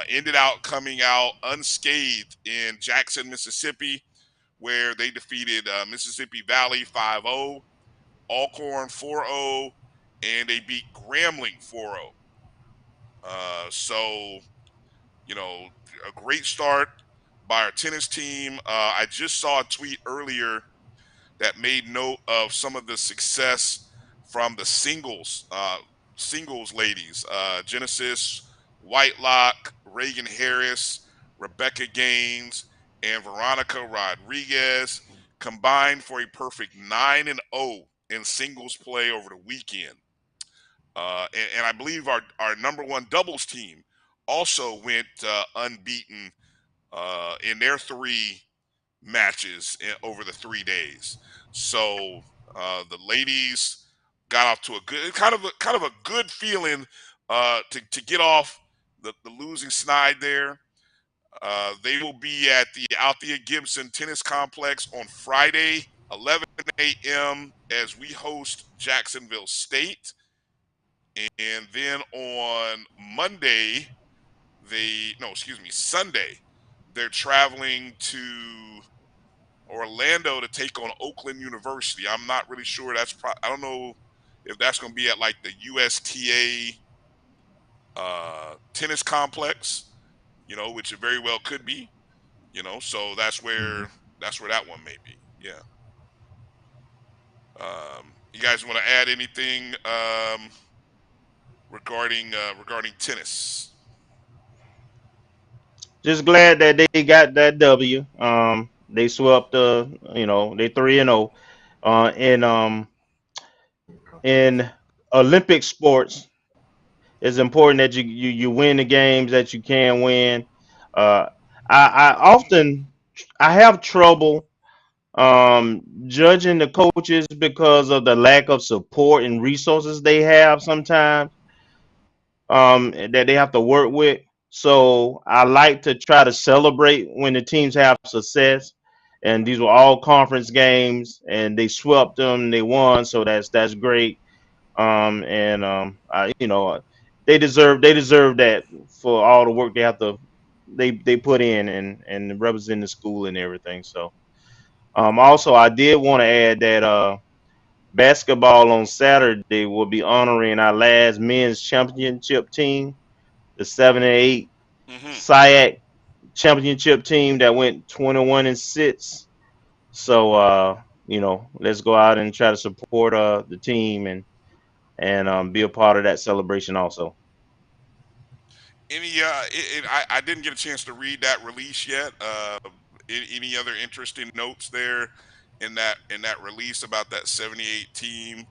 Ended out coming out unscathed in Jackson, Mississippi, where they defeated Mississippi Valley 5-0, Alcorn 4-0, and they beat Grambling 4-0. So, a great start by our tennis team. I just saw a tweet earlier that made note of some of the success from the singles ladies. Genesis Whitelock, Reagan Harris, Rebecca Gaines, and Veronica Rodriguez combined for a perfect 9-0 in singles play over the weekend. And I believe our number 1 doubles team also went unbeaten in their 3 matches over the 3 days. So the ladies got off to a good kind of a good feeling to get off the losing snide there. They will be at the Althea Gibson Tennis Complex on Friday, 11 a.m. as we host Jacksonville State. And then on Sunday, they're traveling to Orlando to take on Oakland University. I'm not really sure. I don't know if that's going to be at like the USTA tennis complex, which it very well could be, so that's where that one may be. Yeah. You guys want to add anything regarding tennis? Just glad that they got that W. They swept they 3-0. In Olympic sports, it's important that you win the games that you can win. Uh, I have trouble judging the coaches because of the lack of support and resources they have sometimes that they have to work with. So I like to try to celebrate when the teams have success. And these were all conference games, and they swept them. They won, so that's great. They deserve that for all the work they put in and represent the school and everything. So also I did want to add that basketball on Saturday will be honoring our last men's championship team, the 7 and 8 Mm-hmm. SWAC championship team that went 21-6. So let's go out and try to support the team and be a part of that celebration also. I didn't get a chance to read that release yet. Any other interesting notes there in that release about that 78 team?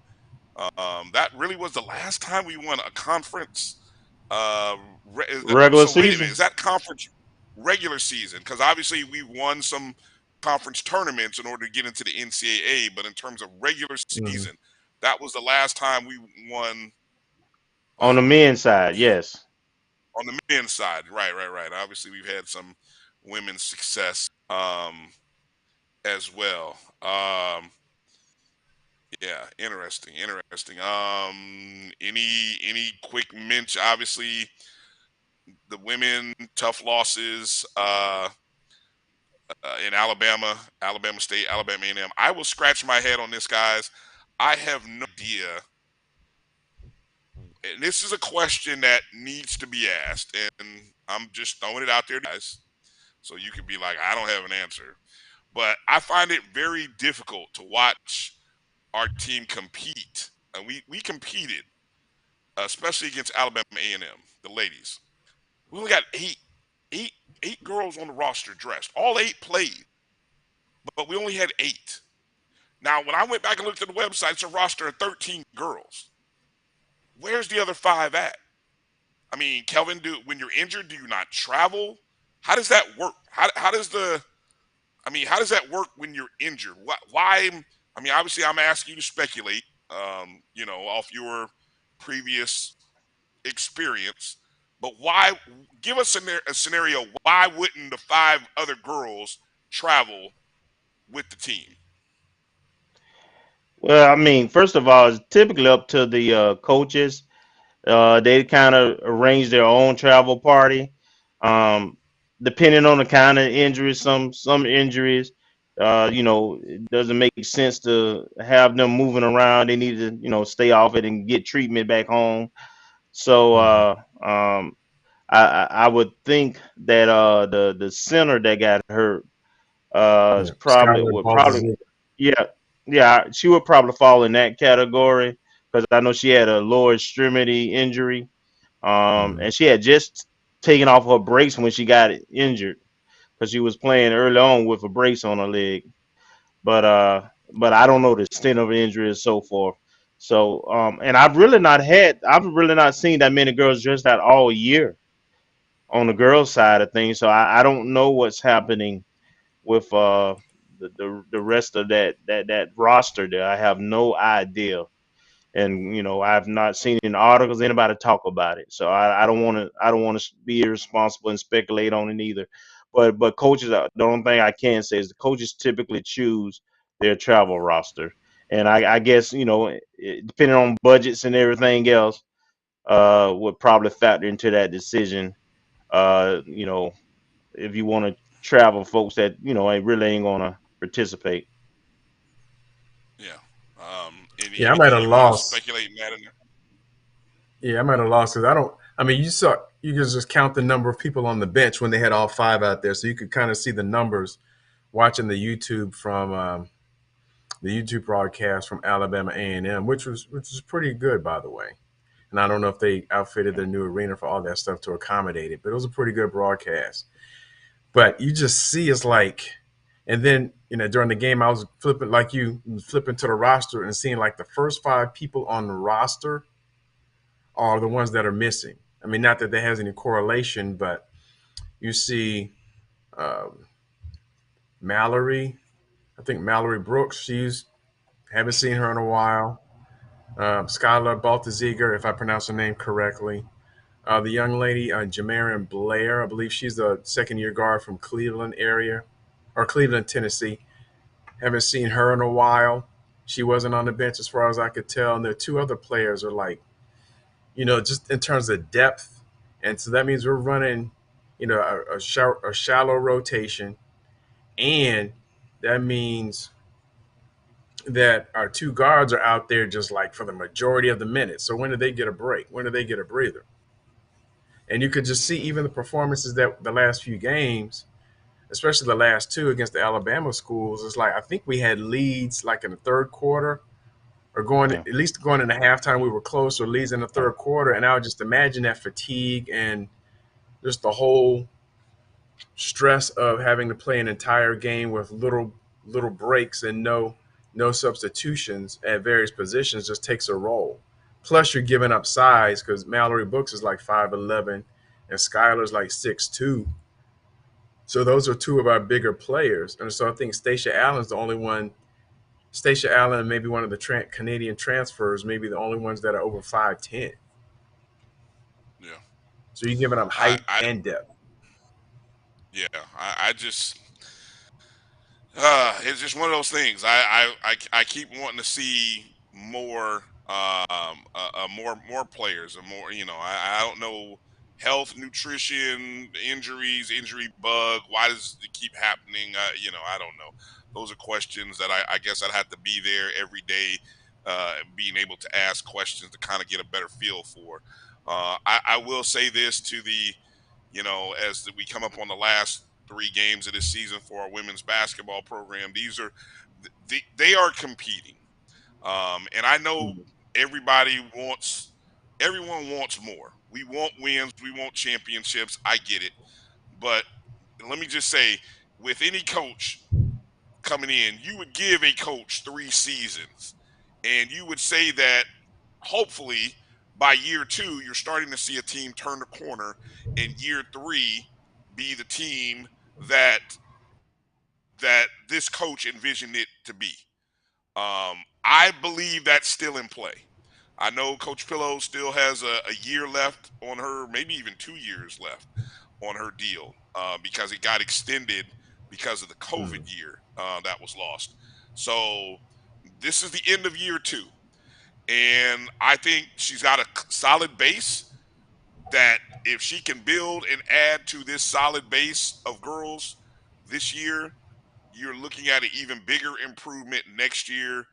That really was the last time we won a conference. Regular So wait a minute, season. is that conference regular season? Because obviously we won some conference tournaments in order to get into the NCAA, but in terms of regular Mhm. season, that was the last time we won. On the Wow. men's side, yes. On the men's side, right. Obviously, we've had some women's success as well. Yeah, interesting. Any quick mention? Obviously, the women tough losses in Alabama State, Alabama A&M. I will scratch my head on this, guys. I have no idea. And this is a question that needs to be asked, and I'm just throwing it out there, guys. So you could be like, I don't have an answer. But I find it very difficult to watch our team compete. And we competed, especially against Alabama A&M, the ladies. We only got eight girls on the roster dressed. All 8 played, but we only had 8. Now, when I went back and looked at the website, it's a roster of 13 girls. Where's the other 5 at? I mean, Kelvin, when you're injured, do you not travel? How does that work? How does that work when you're injured? Why? I mean, obviously, I'm asking you to speculate, off your previous experience. But why? Give us a scenario. Why wouldn't the 5 other girls travel with the team? Well, I mean, first of all, it's typically up to the coaches. They kind of arrange their own travel party, um, depending on the kind of injuries. Some injuries, it doesn't make sense to have them moving around. They need to, stay off it and get treatment back home. So I would think that the center that got hurt is Yeah, probably Skylar would probably Baltazar. yeah, she would probably fall in that category because I know she had a lower extremity injury, and she had just taken off her brace when she got injured because she was playing early on with a brace on her leg. But I don't know the extent of the injury and so forth. So and I've really not seen that many girls dressed out all year on the girls side of things. So I don't know what's happening with the rest of that roster there. I have no idea. And I've not seen in articles anybody talk about it, so I don't want to be irresponsible and speculate on it either. But coaches, the only thing I can say is the coaches typically choose their travel roster, and I guess depending on budgets and everything else, would probably factor into that decision. Uh, you know, if you want to travel, folks that really ain't gonna participate. Yeah. Yeah, I'm at Anything a you want to loss. speculate, Matt? In there? Yeah, I'm at a loss because I mean, you could just count the number of people on the bench when they had all five out there, so you could kind of see the numbers watching the YouTube from the YouTube broadcast from Alabama A&M, which was pretty good, by the way. And I don't know if they outfitted their new arena for all that stuff to accommodate it, but it was a pretty good broadcast. But you just see it's like, and then during the game I was flipping to the roster and seeing like the first five people on the roster are the ones that are missing. I mean, not that there has any correlation, but you see Mallory. I think Mallory Brooks. Haven't seen her in a while. Skylar Baltaziger, if I pronounce her name correctly. The young lady, Jamarian Blair, I believe she's a second-year guard from Cleveland area, or Cleveland, Tennessee. Haven't seen her in a while. She wasn't on the bench as far as I could tell. And there are two other players are like, just in terms of depth. And so that means we're running, a shallow rotation. And that means that our two guards are out there just like for the majority of the minutes. So when do they get a break? When do they get a breather? And you could just see even the performances that the last few games, especially the last two against the Alabama schools, it's like I think we had leads like in the third quarter or at least going into halftime, we were close, or leads in the third quarter. And I would just imagine that fatigue and just the whole stress of having to play an entire game with little breaks and no substitutions at various positions just takes a roll. Plus, you're giving up size because Mallory Brooks is like 5'11", and Skylar's like 6'2". So those are two of our bigger players. And so I think Stacia Allen's the only one. Stacia Allen and maybe one of the Canadian transfers, maybe the only ones that are over 5'10". Yeah. So you're giving up height and depth. Yeah, I just it's just one of those things. I keep wanting to see more more players and more. I don't know, health, nutrition, injuries, injury bug. Why does it keep happening? I don't know. Those are questions that I guess I'd have to be there every day, being able to ask questions to kind of get a better feel for. I will say this to the, as we come up on the last 3 games of this season for our women's basketball program, they are competing. And I know everyone wants more. We want wins. We want championships. I get it. But let me just say, with any coach coming in, you would give a coach 3 seasons, and you would say that hopefully by year 2, you're starting to see a team turn the corner, and year 3 be the team that this coach envisioned it to be. I believe that's still in play. I know Coach Pillow still has a year left on her, maybe even 2 years left on her deal, because it got extended because of the COVID year that was lost. So this is the end of year 2. And I think she's got a solid base that if she can build and add to this solid base of girls this year, you're looking at an even bigger improvement next year,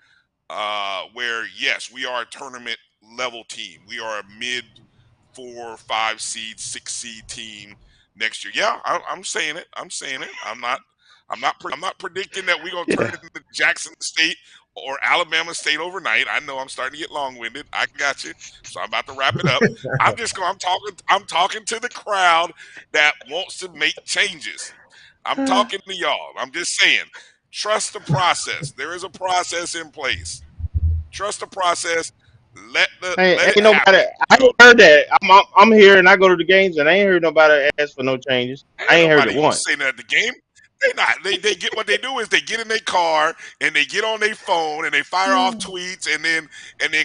where, yes, we are a tournament level team. We are a mid 4, 5 seed, 6 seed team next year. Yeah, I'm saying it. I'm not predicting that we're going to turn it into Jackson State or Alabama State overnight. I know I'm starting to get long-winded. I got you. So I'm about to wrap it up. I'm talking to the crowd that wants to make changes. I'm talking to y'all. I'm just saying, trust the process. There is a process in place. Trust the process. Let Ain't it nobody. happen. I ain't heard that. I'm here and I go to the games and I ain't heard nobody ask for no changes. I ain't heard it Nobody once. saying that at the game. They not. They get what they do is they get in their car and they get on their phone and they fire off tweets and then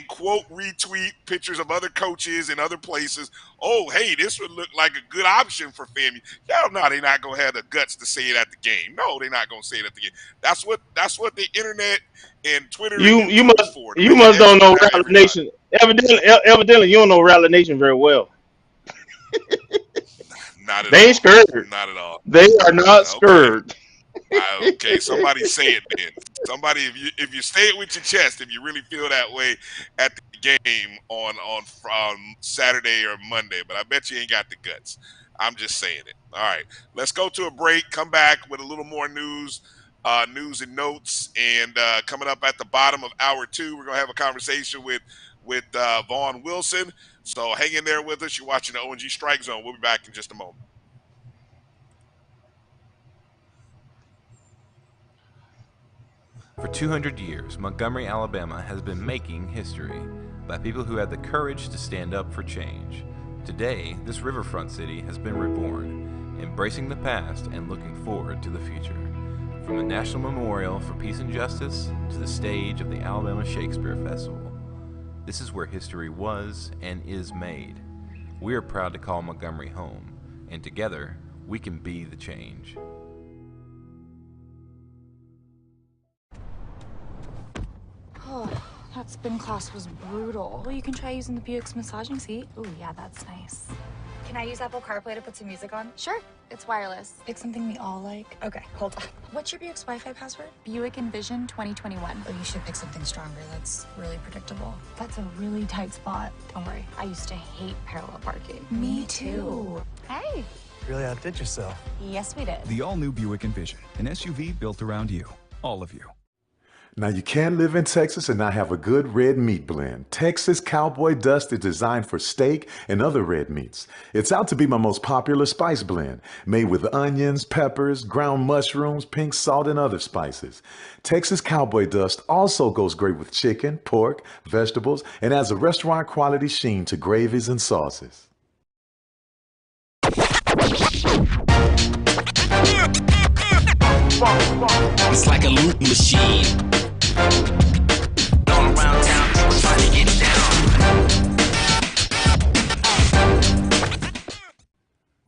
quote retweet pictures of other coaches in other places. Oh, hey, this would look like a good option for FAMU. Yeah, no, they're not gonna have the guts to say it at the game. No, they're not gonna say it at the game. That's what the internet and Twitter and You YouTube is for. you must don't know Rattler Nation. Evidently, you don't know Rattler Nation very well. Not at They all. ain't scared. Not at all. They are not scared. Okay, somebody say it then. Somebody, if you say it with your chest, if you really feel that way at the game on Saturday or Monday, but I bet you ain't got the guts. I'm just saying it. All right, let's go to a break. Come back with a little more news and notes. And coming up at the bottom of hour 2, we're gonna have a conversation with Vaughn Wilson. So hang in there with us. You're watching the ONG Strike Zone. We'll be back in just a moment. For 200 years, Montgomery, Alabama has been making history by people who had the courage to stand up for change. Today, this riverfront city has been reborn, embracing the past and looking forward to the future. From the National Memorial for Peace and Justice to the stage of the Alabama Shakespeare Festival, this is where history was and is made. We are proud to call Montgomery home, and together, we can be the change. Oh, that spin class was brutal. Well, you can try using the Buick's massaging seat. Ooh, yeah, that's nice. Can I use Apple CarPlay to put some music on? Sure, it's wireless. Pick something we all like. Okay, hold on. What's your Buick's Wi-Fi password? Buick Envision 2021. Oh, you should pick something stronger. That's really predictable. That's a really tight spot. Don't worry, I used to hate parallel parking. Me too. Hey. Really outdid yourself. Yes, we did. The all-new Buick Envision, an SUV built around you. All of you. Now, you can't live in Texas and not have a good red meat blend. Texas Cowboy Dust is designed for steak and other red meats. It's out to be my most popular spice blend, made with onions, peppers, ground mushrooms, pink salt, and other spices. Texas Cowboy Dust also goes great with chicken, pork, vegetables, and adds a restaurant-quality sheen to gravies and sauces. It's like a loop machine. All around town, people trying to get down.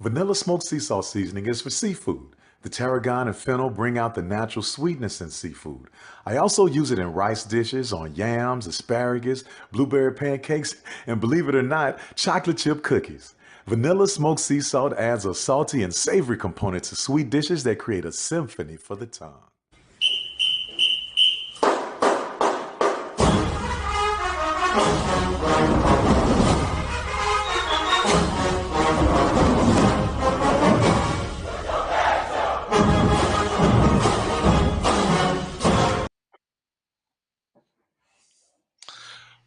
Vanilla smoked sea salt seasoning is for seafood. The tarragon and fennel bring out the natural sweetness in seafood. I also use it in rice dishes, on yams, asparagus, blueberry pancakes, and believe it or not, chocolate chip cookies. Vanilla smoked sea salt adds a salty and savory component to sweet dishes that create a symphony for the tongue.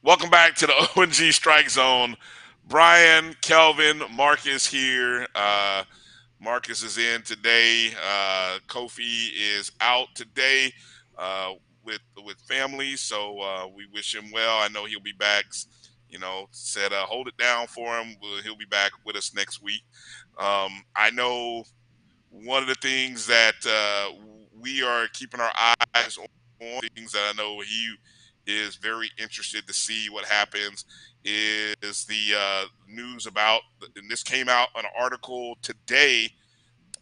Welcome back to the ONG Strike Zone. Brian, Kelvin, Marcus here. Marcus is in today. Kofi is out today with family, so we wish him well. I know he'll be back. You know, said hold it down for him. He'll be back with us next week. I know one of the things that we are keeping our eyes on, things that I know he is very interested to see what happens, is the news about, and this came out an article today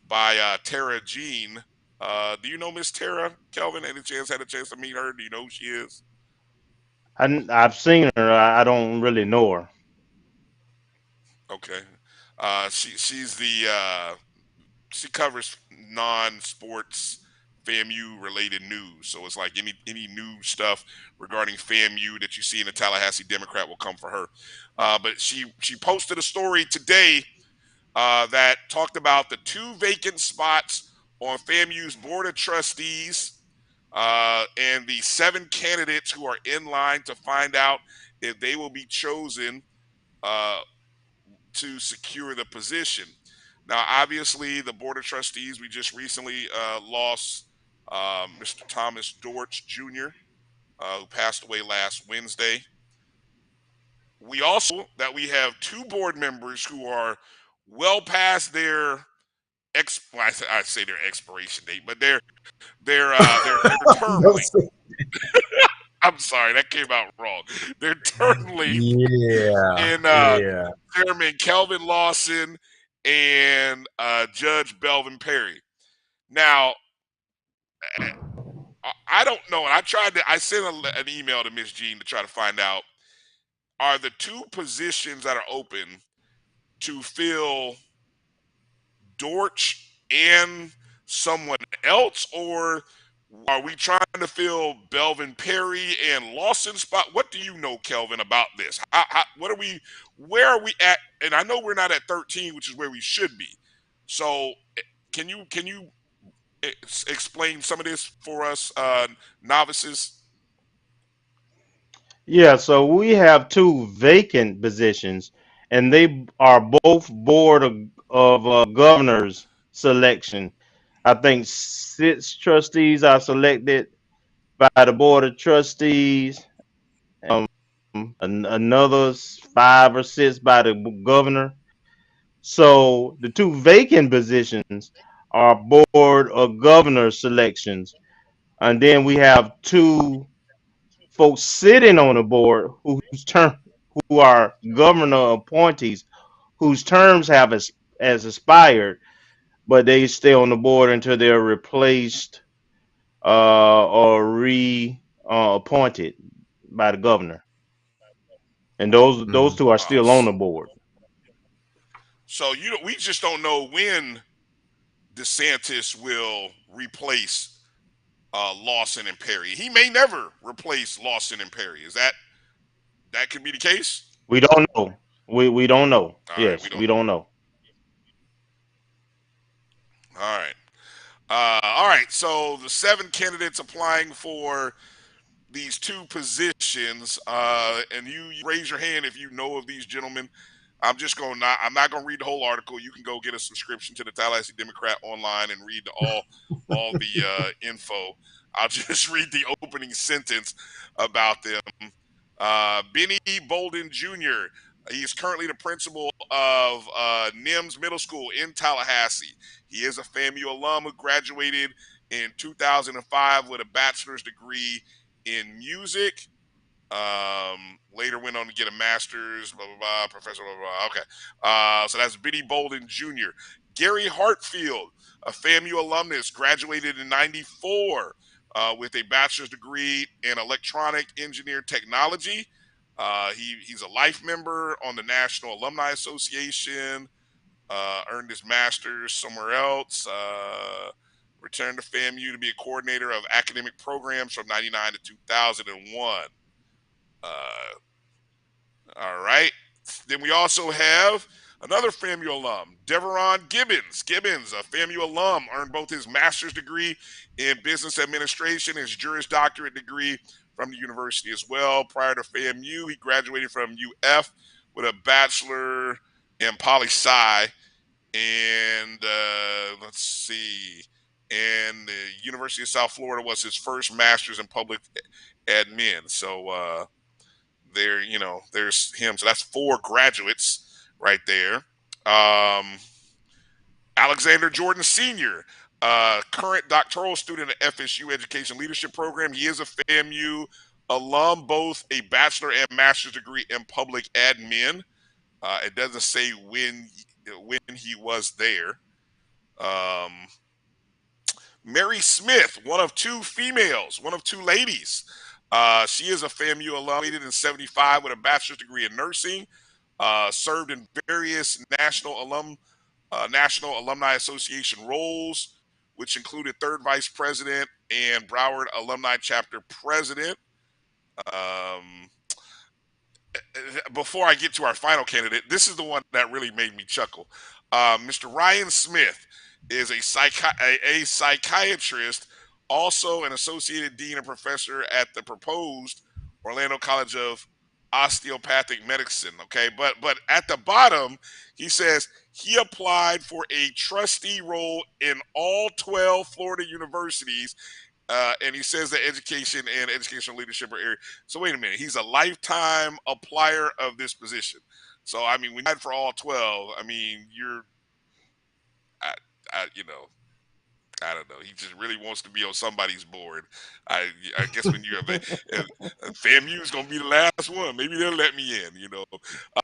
by Tara Jean. Do you know Miss Tara, Kelvin? Had a chance to meet her? Do you know who she is? I've seen her. I don't really know her. Okay. She's the she covers non-sports FAMU related news. So it's like any new stuff regarding FAMU that you see in the Tallahassee Democrat will come for her. But she posted a story today that talked about the 2 vacant spots on FAMU's Board of Trustees and the 7 candidates who are in line to find out if they will be chosen to secure the position. Now, obviously, the Board of Trustees, we just recently lost Mr. Thomas Dortch Jr., who passed away last Wednesday. We also have 2 board members who are well past their I say their expiration date, but their term length. I'm sorry, that came out wrong. Their term length. Yeah. Chairman Kelvin Lawson and Judge Belvin Perry. Now, I don't know. And I sent an email to Miss Jean to try to find out, are the 2 positions that are open to fill Dortch and someone else, or Are we trying to fill Belvin Perry and Lawson spot? What do you know, Kelvin, about this? What are we? Where are we at? And I know we're not at 13, which is where we should be. So, can you explain some of this for us novices? Yeah, so we have two vacant positions, and they are both board of governors selection. I think 6 trustees are selected by the board of trustees, um, another 5 or 6 by the governor. So the two vacant positions are board of governors selections, and then we have two folks sitting on the board who are governor appointees whose terms have as expired, but they stay on the board until they're replaced or re appointed by the governor. And those two are still on the board. So we just don't know when DeSantis will replace Lawson and Perry. He may never replace Lawson and Perry. Is that could be the case? We don't know. We don't know. All right, Yes, we don't know. All right. All right. So the 7 candidates applying for these 2 positions, and you raise your hand if you know of these gentlemen. I'm not going to read the whole article. You can go get a subscription to the Tallahassee Democrat online and read all the info. I'll just read the opening sentence about them. Benny Bolden Jr. He is currently the principal of NIMS Middle School in Tallahassee. He is a FAMU alum who graduated in 2005 with a bachelor's degree in music. Later went on to get a master's, blah, blah, blah, professor, blah, blah, blah. Okay. So that's Benny Bolden Jr. Gary Hartfield, a FAMU alumnus, graduated in 94 with a bachelor's degree in electronic engineer technology. He's a life member on the National Alumni Association, earned his master's somewhere else, returned to FAMU to be a coordinator of academic programs from 99 to 2001. All right. Then we also have another FAMU alum, Deveron Gibbons. Gibbons, a FAMU alum, earned both his master's degree in business administration and his Juris Doctorate degree from the university as well. Prior to FAMU, he graduated from UF with a bachelor in poli-sci, and let's see, and the University of South Florida was his first master's in public admin. So there's him. So that's 4 graduates right there. Alexander Jordan Sr., current doctoral student at FSU Education Leadership Program. He is a FAMU alum, both a bachelor and master's degree in public admin. It doesn't say when he was there. Mary Smith, one of 2 females, one of 2 ladies. She is a FAMU alum, in 75 with a bachelor's degree in nursing. Served in various National Alumni Association roles, which included 3rd Vice President and Broward Alumni Chapter President. Before I get to our final candidate, this is the one that really made me chuckle. Mr. Ryan Smith is a psychiatrist, also an associated dean and professor at the proposed Orlando College of Osteopathic Medicine. Okay, but at the bottom he says he applied for a trustee role in all 12 Florida universities, and he says that education and educational leadership are area. So wait a minute, he's a lifetime applier of this position. So I mean, when you applied for all 12, I mean, I don't know. He just really wants to be on somebody's board. I guess when you're FAMU is gonna be the last one. Maybe they'll let me in.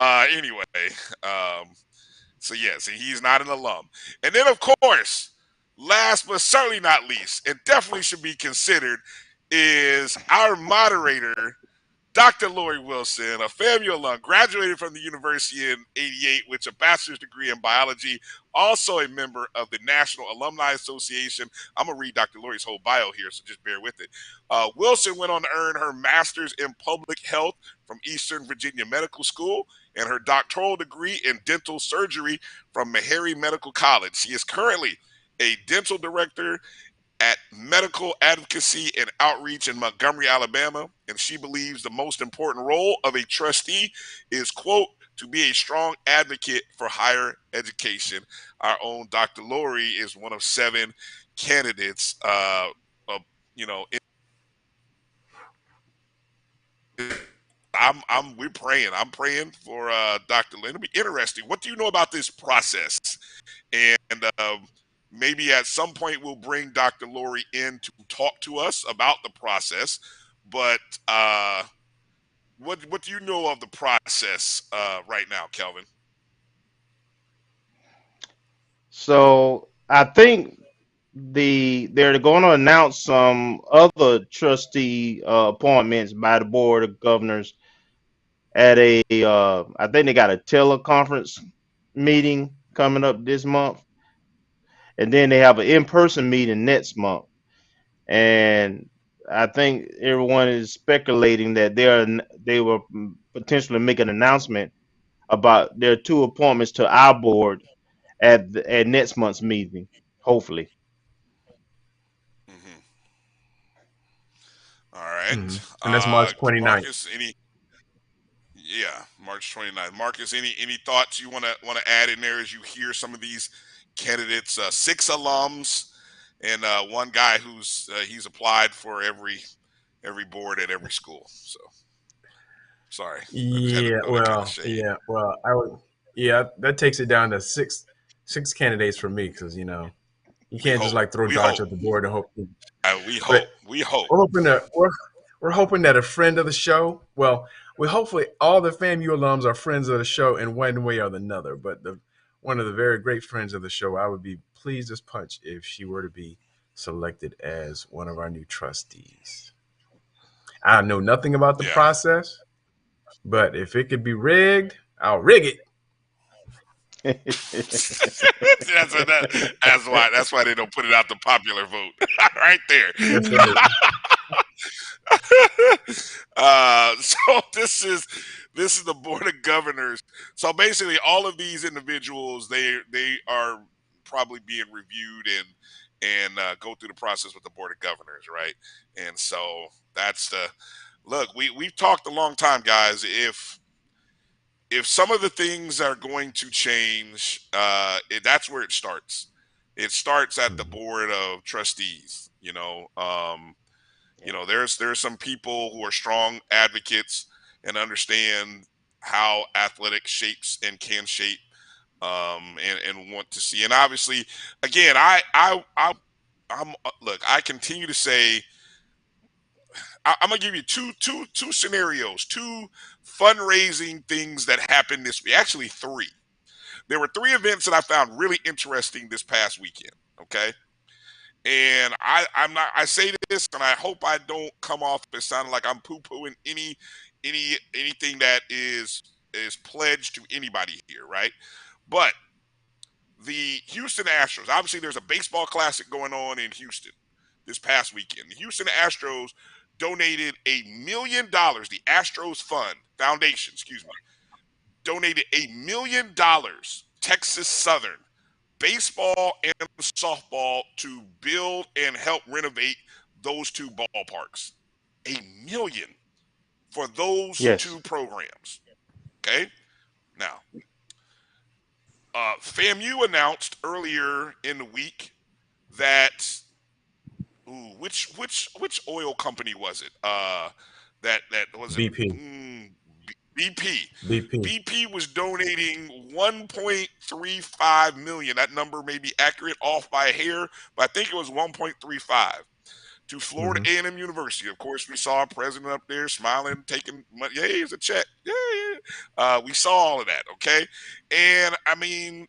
Anyway. So he's not an alum. And then of course, last but certainly not least, and definitely should be considered, is our moderator, Dr. Lori Wilson, a FAMU alum, graduated from the university in '88 with a bachelor's degree in biology, also a member of the National Alumni Association. I'm going to read Dr. Lori's whole bio here, so just bear with it. Wilson went on to earn her master's in public health from Eastern Virginia Medical School and her doctoral degree in dental surgery from Meharry Medical College. She is currently a dental director at Medical Advocacy and Outreach in Montgomery, Alabama, and she believes the most important role of a trustee is, quote, to be a strong advocate for higher education. Our own Dr. Lori is one of 7 candidates, we're praying. I'm praying for Dr. Lynn. It'll be interesting. What do you know about this process? And maybe at some point we'll bring Dr. Lori in to talk to us about the process. But what do you know of the process right now, Kelvin? So I think they're going to announce some other trustee appointments by the board of governors at a I think they got a teleconference meeting coming up this month, and then they have an in-person meeting next month. And I think everyone is speculating that they will potentially make an announcement about their 2 appointments to our board at next month's meeting, hopefully. All right. And that's March 29th. Marcus, March 29th. Marcus, any thoughts you want to add in there as you hear some of these candidates? 6 alums and one guy who's he's applied for every board at every school. So sorry. That takes it down to six candidates for me, because you can't just like throw darts at the board and hope. We hope. We're hoping that a friend of the show. Well, hopefully all the FAMU alums are friends of the show in one way or another. But one of the very great friends of the show, I would be pleased as punch if she were to be selected as one of our new trustees. I know nothing about the process, but if it could be rigged, I'll rig it. That's why they don't put it out the popular vote right there. So this is the board of governors. So basically, all of these individuals they are probably being reviewed and go through the process with the board of governors, right? And so that's the look. We've talked a long time, guys. If some of the things are going to change, that's where it starts. It starts at the board of trustees. There's some people who are strong advocates and understand how athletics shapes and can shape, and want to see. And obviously, again, I continue to say, I'm gonna give you two scenarios, 2 fundraising things that happened this week. Actually, 3. There were 3 events that I found really interesting this past weekend. Okay, and I say this, and I hope I don't come off as sounding like I'm poo-pooing anything that is pledged to anybody here, right? But the Houston Astros, obviously, there's a baseball classic going on in Houston this past weekend. The Houston Astros donated $1 million. The Astros Foundation, donated $1 million. Texas Southern baseball and softball to build and help renovate those 2 ballparks. $1 million for those 2 programs. Okay, now FAMU announced earlier in the week that. Which oil company was it? That was BP. BP was donating $1.35 million. That number may be accurate, off by a hair, but I think it was 1.35 to Florida A&M University. Of course, we saw a president up there smiling, taking money. Hey, here's a check. Yeah. We saw all of that. Okay, and I mean,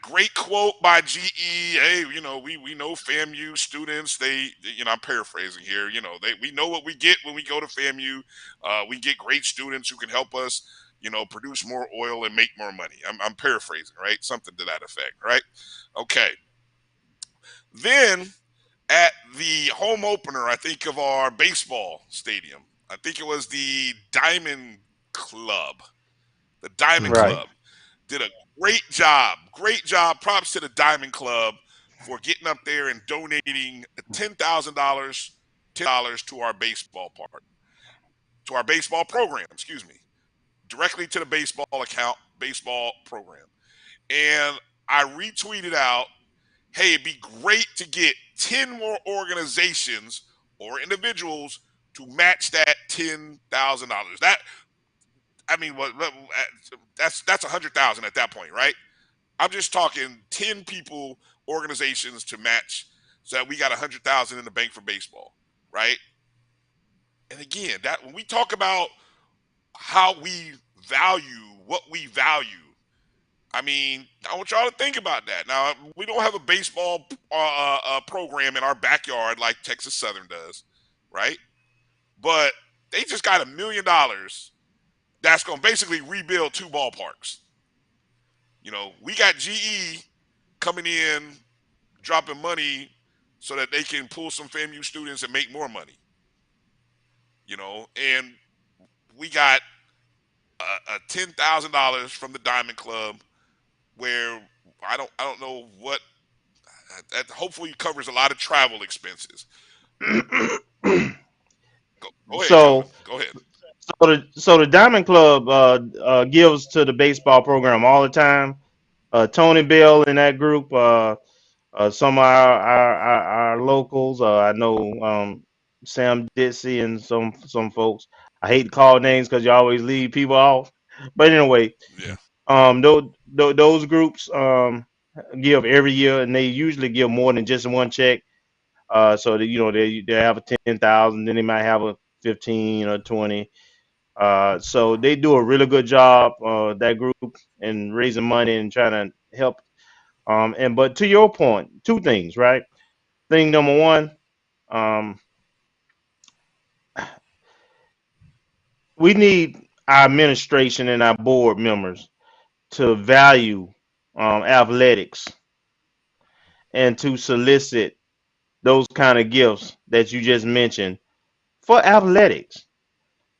Great quote by GE. Hey, we know FAMU students. I'm paraphrasing here. We know what we get when we go to FAMU. We get great students who can help us, produce more oil and make more money. I'm paraphrasing, right? Something to that effect, right? Okay. Then at the home opener, I think of our baseball stadium. I think it was the Diamond Club. The Diamond Right. Club did a great job. Great job. Props to the Diamond Club for getting up there and donating $10,000 to our baseball program, excuse me, directly to the baseball account, baseball program. And I retweeted out, hey, it'd be great to get 10 more organizations or individuals to match that $10,000. That's $100,000 at that point, right? I'm just talking 10 people, organizations to match, so that we got $100,000 in the bank for baseball, right? And again, that when we talk about how we value what we value, I want y'all to think about that. Now, we don't have a baseball program in our backyard like Texas Southern does, right? But they just got $1 million that's going to basically rebuild 2 ballparks. We got GE coming in, dropping money so that they can pull some FAMU students and make more money. And we got a $10,000 from the Diamond Club, where I don't know what that hopefully covers a lot of travel expenses. Go ahead, So, Kelvin. Go ahead. so the Diamond Club gives to the baseball program all the time. Tony Bell in that group, some of our locals. I know Sam Ditsy and some folks. I hate to call names because you always leave people off. But anyway, Yeah. those groups give every year, and they usually give more than just one check. So that they have a 10,000, then they might have a 15 or 20. So they do a really good job, that group, in raising money and trying to help. But to your point, 2 things, right? Thing number one, um, we need our administration and our board members to value athletics and to solicit those kind of gifts that you just mentioned for athletics.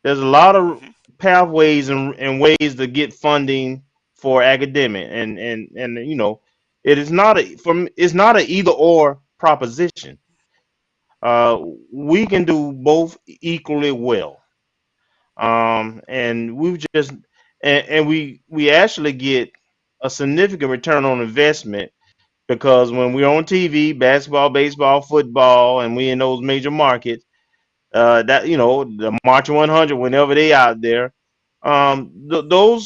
There's a lot of pathways and ways to get funding for academic, and it's not a either or proposition. We can do both equally well, and we actually get a significant return on investment, because when we're on TV, basketball, baseball, football, and we in those major markets, the March 100, whenever they out there, that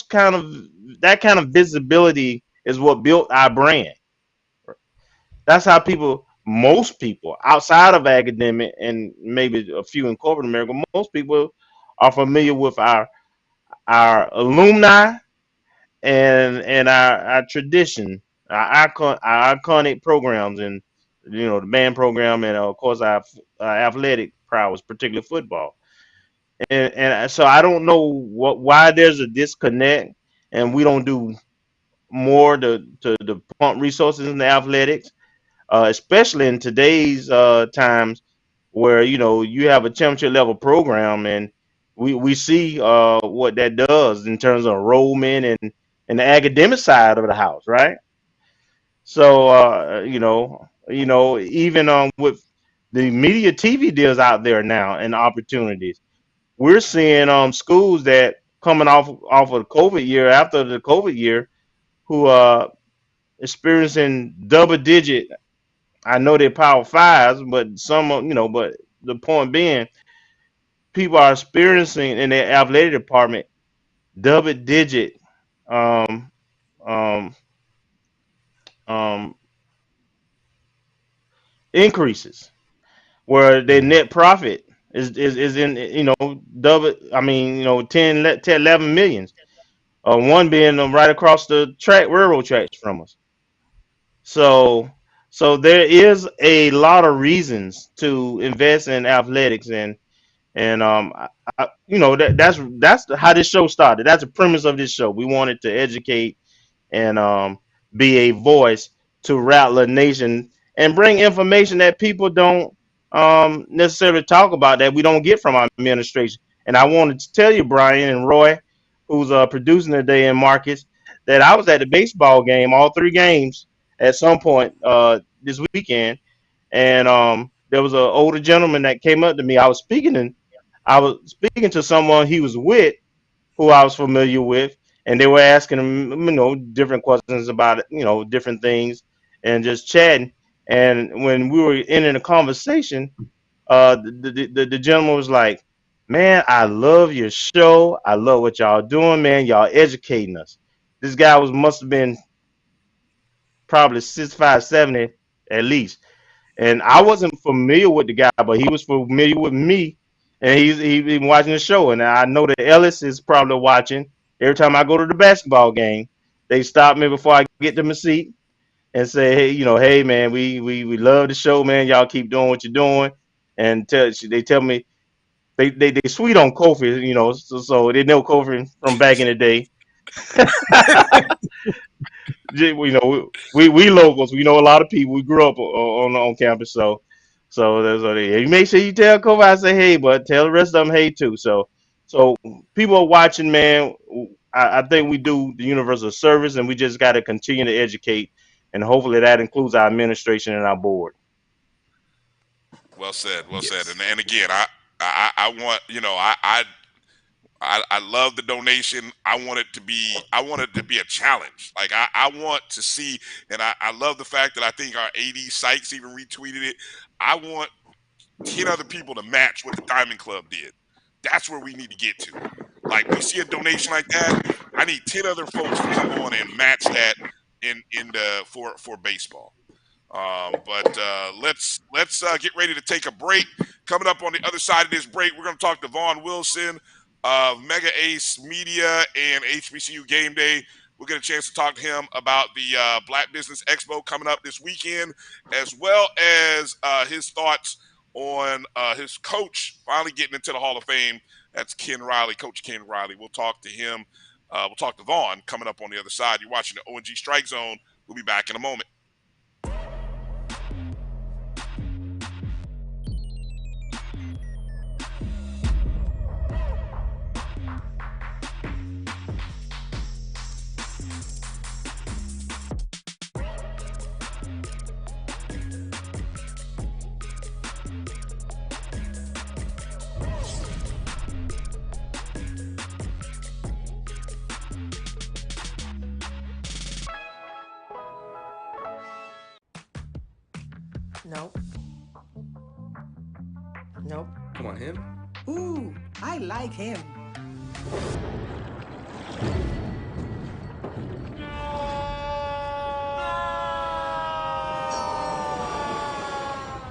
kind of visibility is what built our brand. That's how most people outside of academic and maybe a few in corporate America, most people are familiar with our alumni and our tradition, our iconic programs, and the band program, and of course our athletic prowess, particularly football. And so I don't know why there's a disconnect, and we don't do more to pump resources in the athletics, especially in today's times, where you have a championship level program, and we see what that does in terms of enrollment and the academic side of the house, right? So even with the media TV deals out there now and opportunities, we're seeing schools that coming off of the COVID year, after the COVID year, who are experiencing double digit. I know they're Power Fives, but but the point being, people are experiencing in their athletic department double digit um, um, um, increases, where their net profit is in double. I mean, 10 11 millions. One being right across the track, railroad tracks from us. So so there is a lot of reasons to invest in athletics, and how this show started. That's the premise of this show. We wanted to educate and be a voice to Rattler Nation and bring information that people don't necessarily talk about, that we don't get from our administration. And I wanted to tell you, Brian and Roy, who's producing today, and Marcus, that I was at the baseball game, all three games, at some point this weekend, and there was an older gentleman that came up to me. I was speaking to someone he was with, who I was familiar with, and they were asking him, different questions about, different things, and just chatting. And when we were ending the conversation, the gentleman was like, "Man, I love your show. I love what y'all doing, man. Y'all educating us." This guy must have been probably 65, 70 at least, and I wasn't familiar with the guy, but he was familiar with me, and he been watching the show, and I know that Ellis is probably watching. Every time I go to the basketball game, they stop me before I get to my seat and say, "Hey, hey man, we love the show, man. Y'all keep doing what you're doing." And they tell me they sweet on Kofi, so they know Kofi from back in the day. We locals. We know a lot of people. We grew up on campus, so there's you make sure you tell Kobe I say hey, but tell the rest of them hey too. So people are watching, man. I think we do the universal service, and we just got to continue to educate, and hopefully that includes our administration and our board. Well said. Well said. And again, I want, I love the donation. I want it to be a challenge. Like I want to see, and I love the fact that I think our AD Sykes even retweeted it. I want 10 other people to match what the Diamond Club did. That's where we need to get to. Like, we see a donation like that, I need 10 other folks to come on and match that for baseball. But let's get ready to take a break. Coming up on the other side of this break, we're going to talk to Vaughn Wilson of Mega Ace Media and HBCU Game Day. We'll get a chance to talk to him about the Black Business Expo coming up this weekend, as well as his thoughts on his coach finally getting into the Hall of Fame. That's Ken Riley, Coach Ken Riley. We'll talk to him. We'll talk to Vaughn coming up on the other side. You're watching the O&G Strike Zone. We'll be back in a moment. Nope. Nope. Come on, him. Ooh, I like him.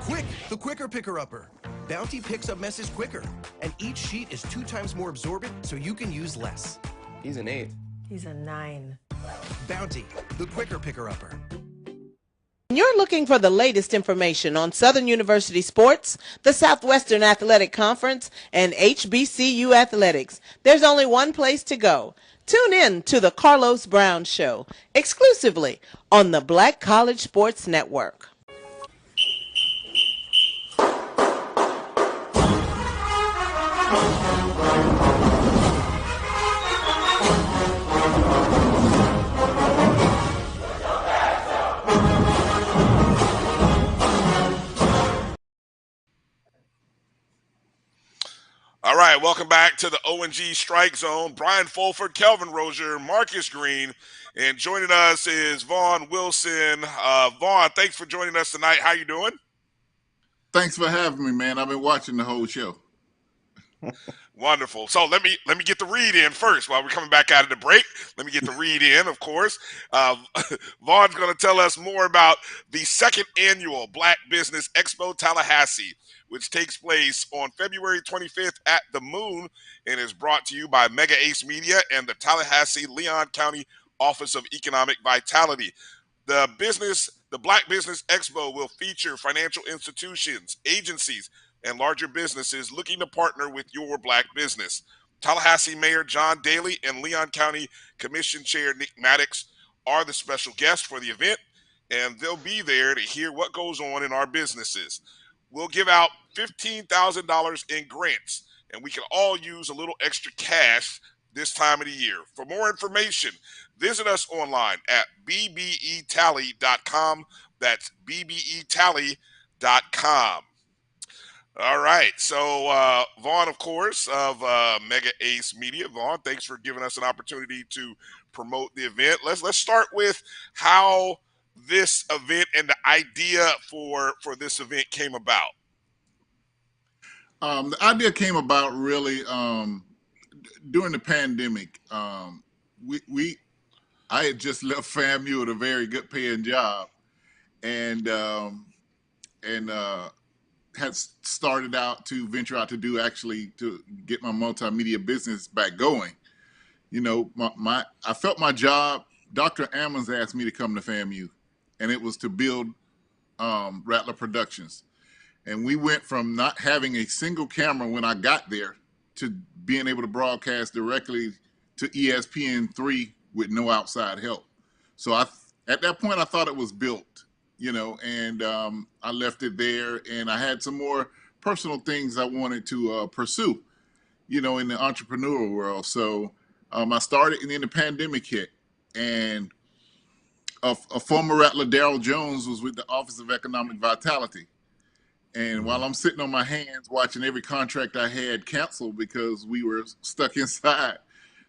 Quick, the quicker picker-upper. Bounty picks up messes quicker, and each sheet is 2 times more absorbent, so you can use less. He's an 8. He's a 9. Bounty, the quicker picker-upper. When you're looking for the latest information on Southern University sports, the Southwestern Athletic Conference, and HBCU athletics, there's only one place to go. Tune in to the Carlos Brown Show, exclusively on the Black College Sports Network. All right, welcome back to the O&G Strike Zone. Brian Fulford, Kelvin Rozier, Marcus Green, and joining us is Vaughn Wilson. Vaughn, thanks for joining us tonight. How you doing? Thanks for having me, man. I've been watching the whole show. Wonderful. So let me get the read in first while we're coming back out of the break. Let me get the read in, of course. Vaughn's going to tell us more about the second annual Black Business Expo Tallahassee, which takes place on February 25th at the Moon and is brought to you by Mega Ace Media and the Tallahassee Leon County Office of Economic Vitality. The Business The Black Business Expo will feature financial institutions, agencies, and larger businesses looking to partner with your black business. Tallahassee Mayor John Daly and Leon County Commission Chair Nick Maddox are the special guests for the event, and they'll be there to hear what goes on in our businesses. We'll give out $15,000 in grants, and we can all use a little extra cash this time of the year. For more information, visit us online at bbetally.com. That's bbetally.com. All right. So, Vaughn, of course, of Mega Ace Media. Vaughn, thanks for giving us an opportunity to promote the event. Let's start with how this event and the idea for this event came about. The idea came about really during the pandemic. I had just left FAMU at a very good paying job, and had started out to venture out to get my multimedia business back going. You know, I felt my job. Dr. Ammons asked me to come to FAMU, and it was to build Rattler Productions. And we went from not having a single camera when I got there to being able to broadcast directly to ESPN3 with no outside help. So at that point, I thought it was built, you know, and I left it there, and I had some more personal things I wanted to pursue, you know, in the entrepreneurial world. So I started, and then the pandemic hit, and a former Rattler, Darrell Jones, was with the Office of Economic Vitality. And while I'm sitting on my hands watching every contract I had canceled because we were stuck inside,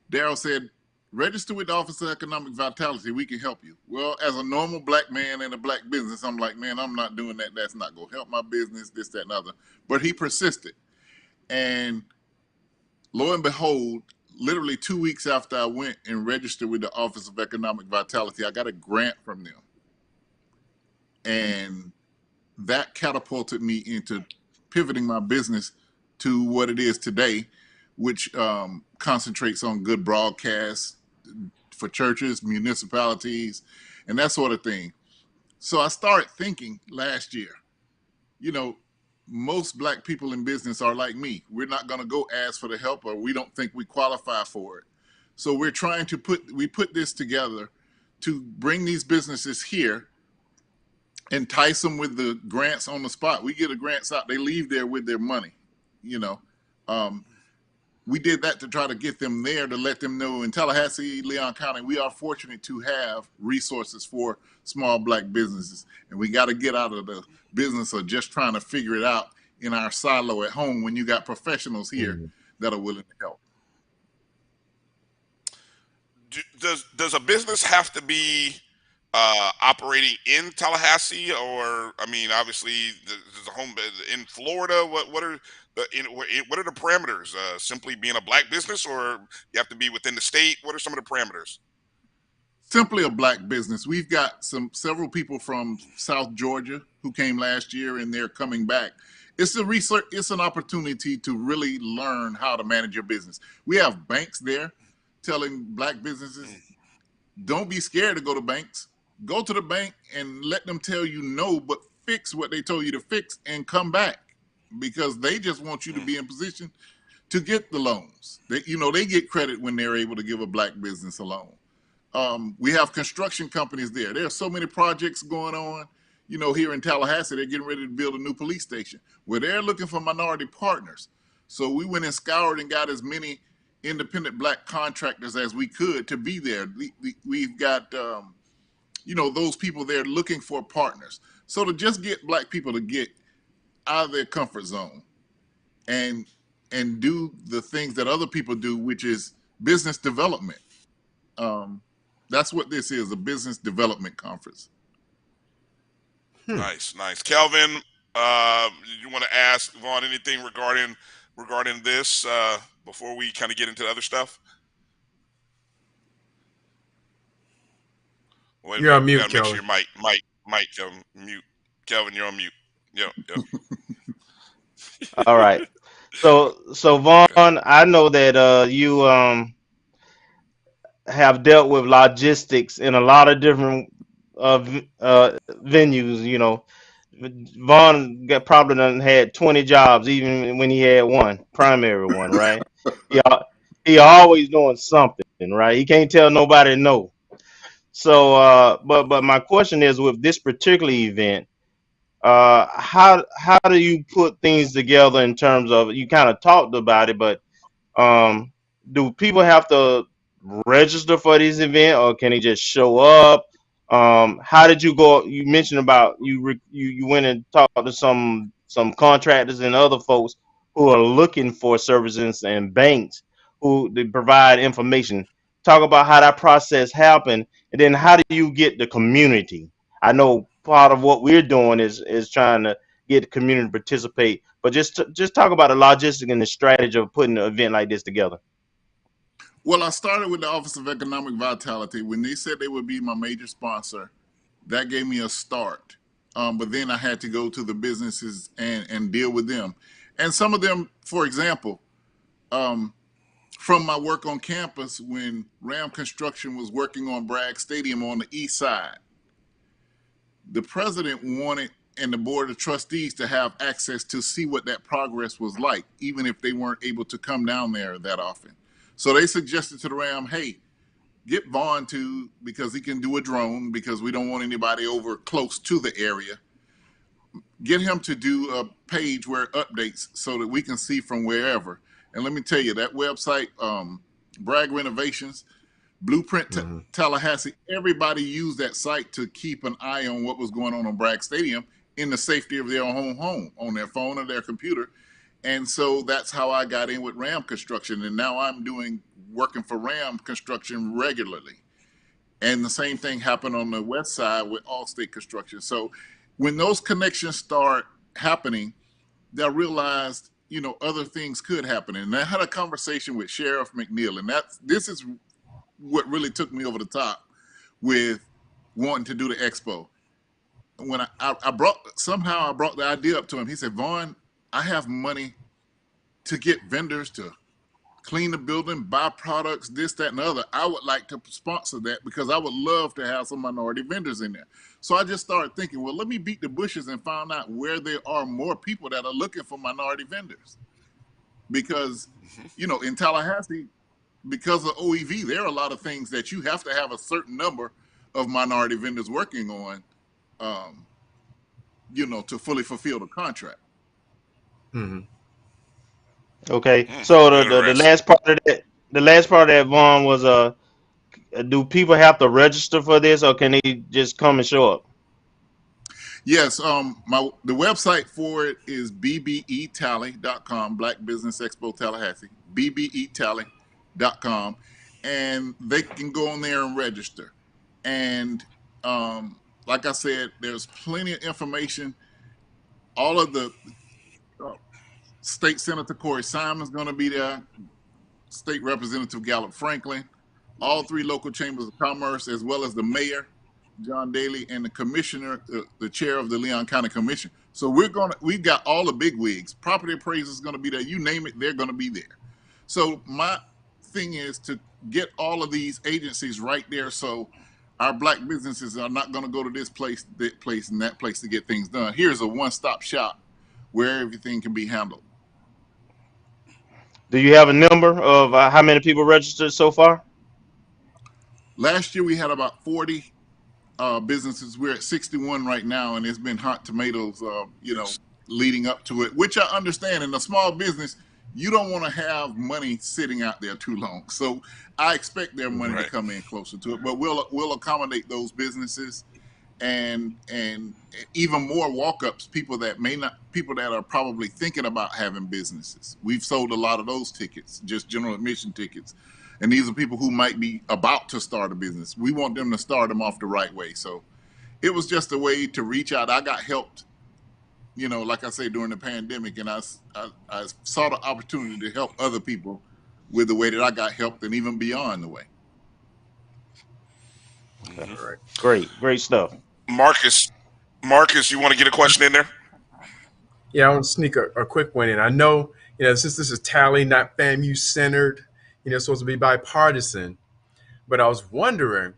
Darrell said, register with the Office of Economic Vitality. We can help you. Well, as a normal black man in a black business, I'm like, man, I'm not doing that. That's not going to help my business, this, that, and other. But he persisted. And lo and behold, literally 2 weeks after I went and registered with the Office of Economic Vitality, I got a grant from them. And that catapulted me into pivoting my business to what it is today, which concentrates on good broadcasts for churches, municipalities, and that sort of thing. So I started thinking last year, you know, most black people in business are like me. We're not going to go ask for the help, or we don't think we qualify for it. So we're trying to put this together to bring these businesses here, entice them with the grants on the spot. We get the grants out, they leave there with their money, you know. We did that to try to get them there, to let them know in Tallahassee, Leon County, we are fortunate to have resources for small black businesses. And we got to get out of the business of just trying to figure it out in our silo at home when you got professionals here that are willing to help. Does a business have to be operating in Tallahassee, or I mean, obviously, there's a home in Florida. What are the parameters? Simply being a black business, or you have to be within the state? What are some of the parameters? Simply a black business. We've got several people from South Georgia who came last year, and they're coming back. It's an opportunity to really learn how to manage your business. We have banks there telling black businesses, don't be scared to go to banks. Go to the bank and let them tell you no, but fix what they told you to fix and come back, because they just want you to be in position to get the loans. They get credit when they're able to give a black business a loan. We have construction companies there. There are so many projects going on. You know, here in Tallahassee, they're getting ready to build a new police station where they're looking for minority partners. So we went and scoured and got as many independent black contractors as we could to be there. We've got, those people there looking for partners. So to just get black people to get out of their comfort zone and do the things that other people do, which is business development. That's what this is, a business development conference. Nice. Kelvin, you want to ask Vaughn anything regarding this before we kind of get into the other stuff? Wait, you're on mute, Kelvin. Make sure your mic, Kelvin, mute. Kelvin, you're on mute. Yep. All right. So Vaughn, I know that you have dealt with logistics in a lot of different venues. You know, Vaughn got probably done had 20 jobs even when he had one primary one, right? He he always doing something, right? He can't tell nobody no. So, but my question is with this particular event, how do you put things together in terms of you kind of talked about it, but um, do people have to register for this event, or can they just show up? How did you go? You mentioned about you went and talked to some contractors and other folks who are looking for services and banks who they provide information. Talk about how that process happened, and then how do you get the community? I know part of what we're doing is trying to get the community to participate, but just talk about the logistic and the strategy of putting an event like this together. Well, I started with the Office of Economic Vitality. When they said they would be my major sponsor, that gave me a start. But then I had to go to the businesses and deal with them. And some of them, for example, from my work on campus when Ram Construction was working on Bragg Stadium on the east side, the president wanted and the board of trustees to have access to see what that progress was like, even if they weren't able to come down there that often. So they suggested to the Ram, hey, get Vaughn to, because he can do a drone, because we don't want anybody over close to the area. Get him to do a page where it updates so that we can see from wherever. And let me tell you, that website, Bragg Renovations, Blueprint Tallahassee, everybody used that site to keep an eye on what was going on Bragg Stadium in the safety of their own home, on their phone or their computer. And so that's how I got in with Ram Construction. And now I'm working for Ram Construction regularly. And the same thing happened on the west side with Allstate Construction. So when those connections start happening, they realized, you know, other things could happen. And I had a conversation with Sheriff McNeil, and this is what really took me over the top with wanting to do the expo. When I brought the idea up to him, he said, Vaughn, I have money to get vendors to clean the building, buy products, this, that, and the other. I would like to sponsor that because I would love to have some minority vendors in there. So I just started thinking, well, let me beat the bushes and find out where there are more people that are looking for minority vendors. Because, you know, in Tallahassee, because of OEV, there are a lot of things that you have to have a certain number of minority vendors working on, you know, to fully fulfill the contract. Okay, so the last part of that, Vaughn, was do people have to register for this, or can they just come and show up? Yes, the website for it is bbetally.com, Black Business Expo Tallahassee, bbetally.com, and they can go on there and register. And like I said, there's plenty of information. All of the State Senator Corey Simon's going to be there, State Representative Gallup Franklin, all three local chambers of commerce, as well as the mayor, John Daly, and the commissioner, the chair of the Leon County Commission. So we've got all the big wigs. Property appraisers is going to be there. You name it, they're going to be there. So my thing is to get all of these agencies right there, so our Black businesses are not going to go to this place, and that place to get things done. Here's a one-stop shop where everything can be handled. Do you have a number of how many people registered so far? Last year we had about 40 businesses. We're at 61 right now, and it's been hot tomatoes, you know, leading up to it, which I understand. In a small business, you don't want to have money sitting out there too long. So I expect their money to come in closer to it, but we'll accommodate those businesses and even more walk-ups, people that are probably thinking about having businesses. We've sold a lot of those tickets, just general admission tickets. And these are people who might be about to start a business. We want them to start them off the right way. So it was just a way to reach out. I got helped, you know, like I say, during the pandemic, and I saw the opportunity to help other people with the way that I got helped, and even beyond the way. Great stuff. Marcus, you want to get a question in there? Yeah, I want to sneak a quick one in. I know, you know, since this is Tally, not FAMU centered, you know, it's supposed to be bipartisan. But I was wondering,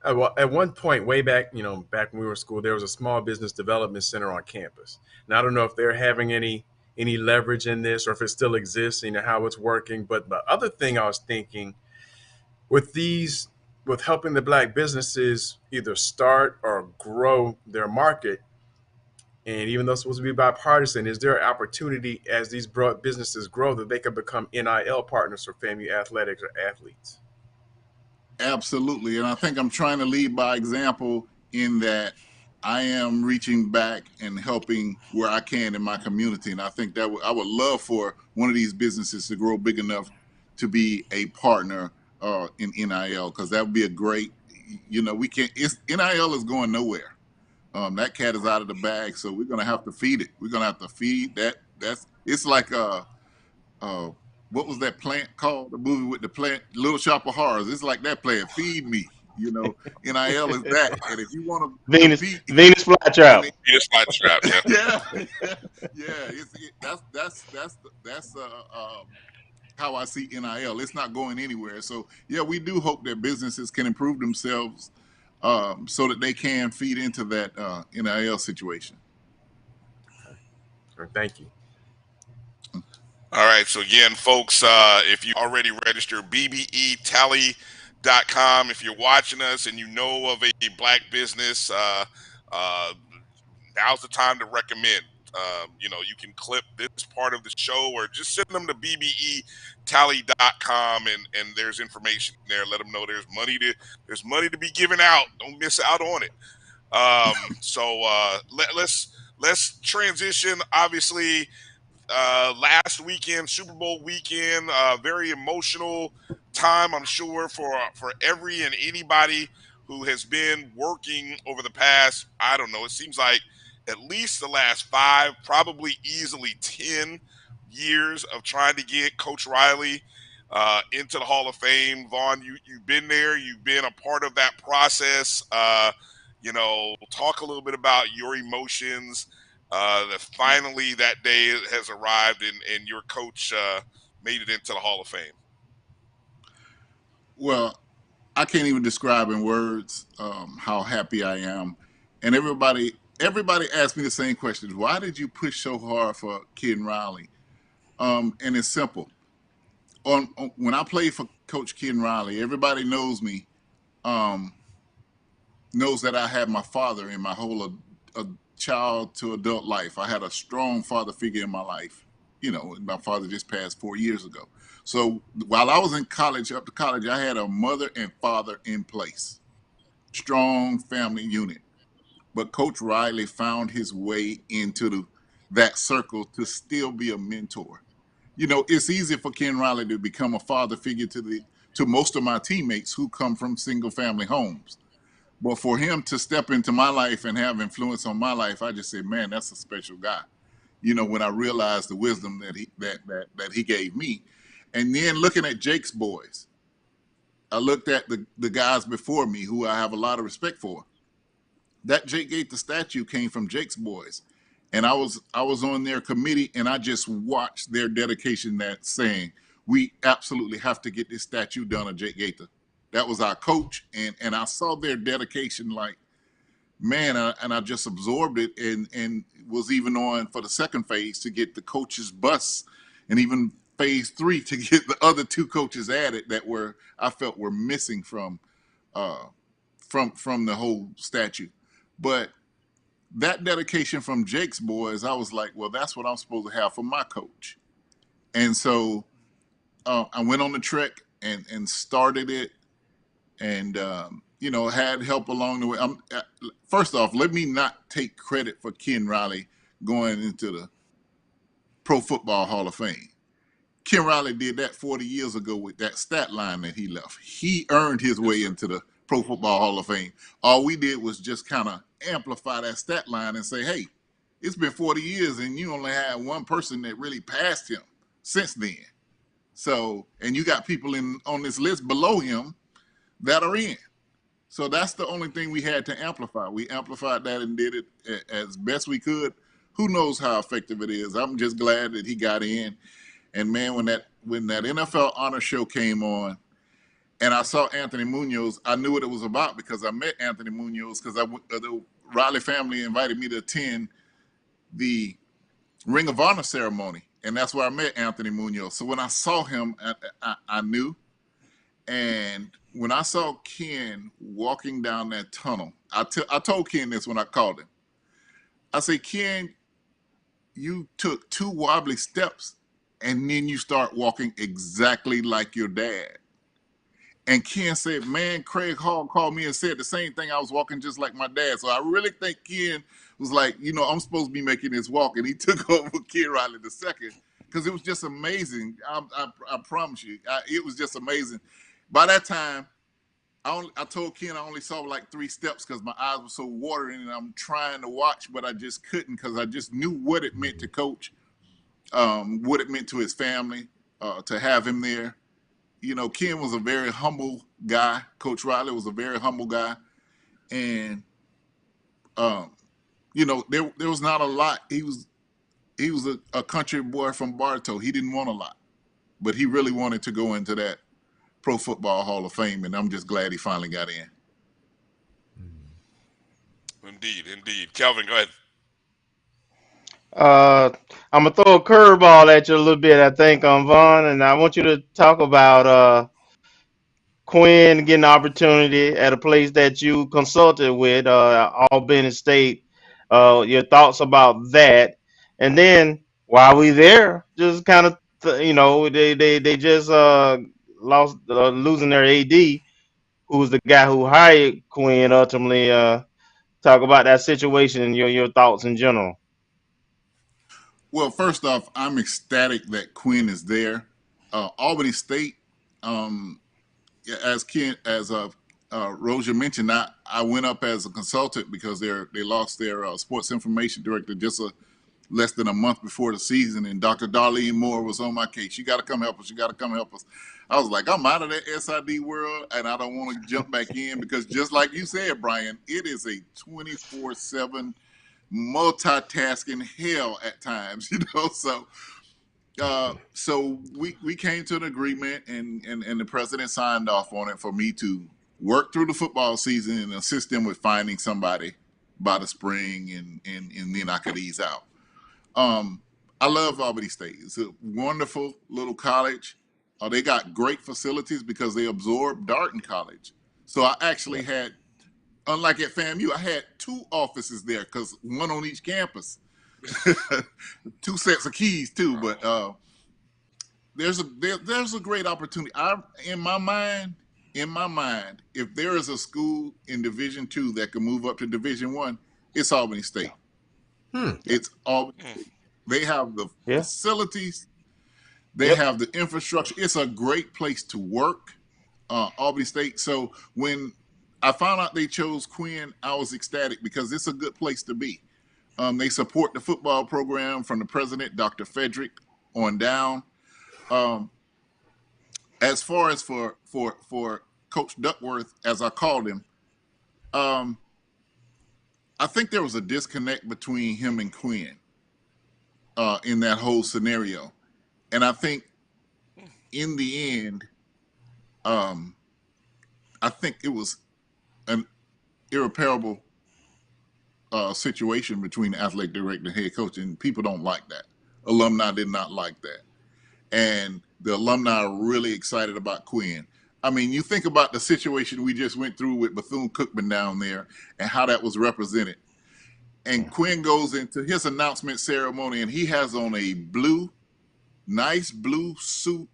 Well, at one point, way back, back when we were in school, there was a small business development center on campus. Now, I don't know if they're having any leverage in this or if it still exists, how it's working. But the other thing I was thinking with with helping the black businesses either start or grow their market, and even though it's supposed to be bipartisan, is there an opportunity as these broad businesses grow that they can become NIL partners for FAMU athletics or athletes? Absolutely. And I think I'm trying to lead by example in that I am reaching back and helping where I can in my community. And I think that I would love for one of these businesses to grow big enough to be a partner in NIL, because that would be a great, we can't, NIL is going nowhere. That cat is out of the bag, so we're going to have to feed it. We're going to have to feed that. It's like what was that plant called? The movie with the plant, Little Shop of Horrors. It's like that plant. Feed me. NIL is that. And if you want to Venus flytrap. Venus flytrap. Yeah. That's how I see NIL. It's not going anywhere. So yeah, we do hope that businesses can improve themselves so that they can feed into that NIL situation. Thank you. All right. So again, folks, if you already registered, bbetally.com. If you're watching us and you know of a black business, now's the time to recommend. You can clip this part of the show or just send them to bbetally.com and there's information there. Let them know there's money to be given out. Don't miss out on it. Let's transition. Obviously, last weekend, Super Bowl weekend, very emotional time, I'm sure, for every and anybody who has been working over the past, I don't know, it seems like at least the last 5, probably easily 10 years of trying to get Coach Riley into the Hall of Fame. Vaughn, you've been there. You've been a part of that process. Talk a little bit about your emotions. That finally that day has arrived and your coach made it into the Hall of Fame. Well, I can't even describe in words how happy I am. And everybody asked me the same question. Why did you push so hard for Ken Riley? And it's simple. When I played for Coach Ken Riley, everybody knows me, knows that I had my father in my whole child to adult life. I had a strong father figure in my life. My father just passed 4 years ago. So while I was in college, up to college, I had a mother and father in place. Strong family unit. But Coach Riley found his way into that circle to still be a mentor. It's easy for Ken Riley to become a father figure to most of my teammates who come from single family homes. But for him to step into my life and have influence on my life, I just said, man, that's a special guy. When I realized the wisdom that he gave me. And then looking at Jake's boys, I looked at the guys before me who I have a lot of respect for. That Jake Gaither statue came from Jake's boys. And I was on their committee and I just watched their dedication that saying, we absolutely have to get this statue done of Jake Gaither. That was our coach. And I saw their dedication like, man, and I just absorbed it and was even on for the second phase to get the coach's bus and even phase 3 to get the other 2 coaches added that I felt were missing from the whole statue. But that dedication from Jake's boys, I was like, well, that's what I'm supposed to have for my coach. And so I went on the trek and started it and, had help along the way. First off, let me not take credit for Ken Riley going into the Pro Football Hall of Fame. Ken Riley did that 40 years ago with that stat line that he left. He earned his way into the Pro Football Hall of Fame. All we did was just kind of amplify that stat line and say, hey, it's been 40 years and you only had one person that really passed him since then. So, and you got people on this list below him that are in. So that's the only thing we had to amplify. We amplified that and did it as best we could. Who knows how effective it is? I'm just glad that he got in. And man, when that NFL honor show came on, and I saw Anthony Munoz. I knew what it was about because I met Anthony Munoz because the Riley family invited me to attend the Ring of Honor ceremony, and that's where I met Anthony Munoz. So when I saw him, I knew. And when I saw Ken walking down that tunnel, I told Ken this when I called him. I said, Ken, you took 2 wobbly steps, and then you start walking exactly like your dad. And Ken said, man, Craig Hall called me and said the same thing. I was walking just like my dad. So I really think Ken was like, I'm supposed to be making this walk. And he took over Ken Riley II because it was just amazing. I promise you, it was just amazing. By that time, I told Ken I only saw like 3 steps because my eyes were so watering and I'm trying to watch, but I just couldn't because I just knew what it meant to coach, what it meant to his family, to have him there. Ken was a very humble guy. Coach Riley was a very humble guy. And, there was not a lot. He was a country boy from Bartow. He didn't want a lot, but he really wanted to go into that Pro Football Hall of Fame, and I'm just glad he finally got in. Indeed. Kelvin, go ahead. I'm gonna throw a curveball at you a little bit, I think, on Vaughn, and I want you to talk about Quinn getting an opportunity at a place that you consulted with, Albany State. Your thoughts about that, and then while we there, just kind of they just lost losing their AD, who was the guy who hired Quinn ultimately. Talk about that situation and your thoughts in general. Well, first off, I'm ecstatic that Quinn is there. Albany State, as Rosia mentioned, I went up as a consultant because they lost their sports information director just less than a month before the season, and Dr. Darlene Moore was on my case. You got to come help us. You got to come help us. I was like, I'm out of that SID world, and I don't want to jump back in because just like you said, Brian, it is a 24/7 multitasking hell at times, So we came to an agreement, and the president signed off on it for me to work through the football season and assist them with finding somebody by the spring, and then I could ease out. I love Albany State. It's a wonderful little college. They got great facilities because they absorbed Darton College. So I actually had, unlike at FAMU, I had 2 offices there because one on each campus. 2 sets of keys too, but there's a great opportunity. In my mind, if there is a school in Division II that can move up to Division I, it's Albany State. It's Albany State. They have the facilities. They have the infrastructure. It's a great place to work, Albany State. So when I found out they chose Quinn, I was ecstatic because it's a good place to be. They support the football program from the president, Dr. Frederick, on down. As far as for Coach Duckworth, as I called him, I think there was a disconnect between him and Quinn in that whole scenario. And I think in the end, I think it was an irreparable situation between the athletic director and head coach, and people don't like that. Alumni did not like that. And the alumni are really excited about Quinn. I mean, you think about the situation we just went through with Bethune-Cookman down there and how that was represented. And Quinn goes into his announcement ceremony, and he has on a nice blue suit,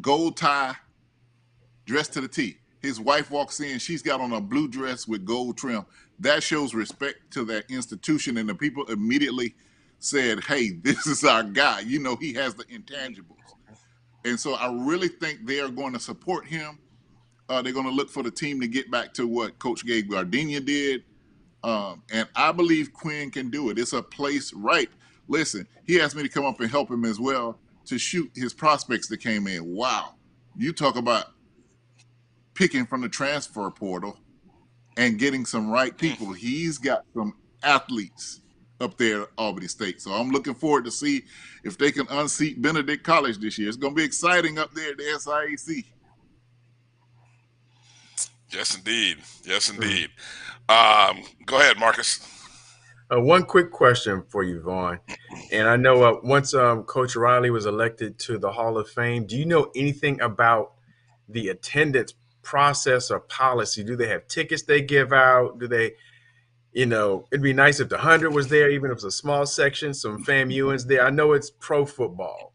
gold tie, dressed to the T. His wife walks in, she's got on a blue dress with gold trim. That shows respect to that institution, and the people immediately said, hey, this is our guy. He has the intangibles. And so I really think they are going to support him. They're going to look for the team to get back to what Coach Gabe Gardenia did. And I believe Quinn can do it. It's a place right. Listen, he asked me to come up and help him as well to shoot his prospects that came in. Wow. You talk about picking from the transfer portal and getting some right people. He's got some athletes up there at Albany State. So I'm looking forward to see if they can unseat Benedict College this year. It's going to be exciting up there at the SIAC. Yes, indeed. Yes, Mm. indeed. Go ahead, Marcus. One quick question for you, Vaughn. And I know once Coach Riley was elected to the Hall of Fame, do you know anything about the attendance process or policy? Do they have tickets they give out? Do they, it'd be nice if the 100 was there, even if it's a small section, some FAMUans there. I know it's pro football,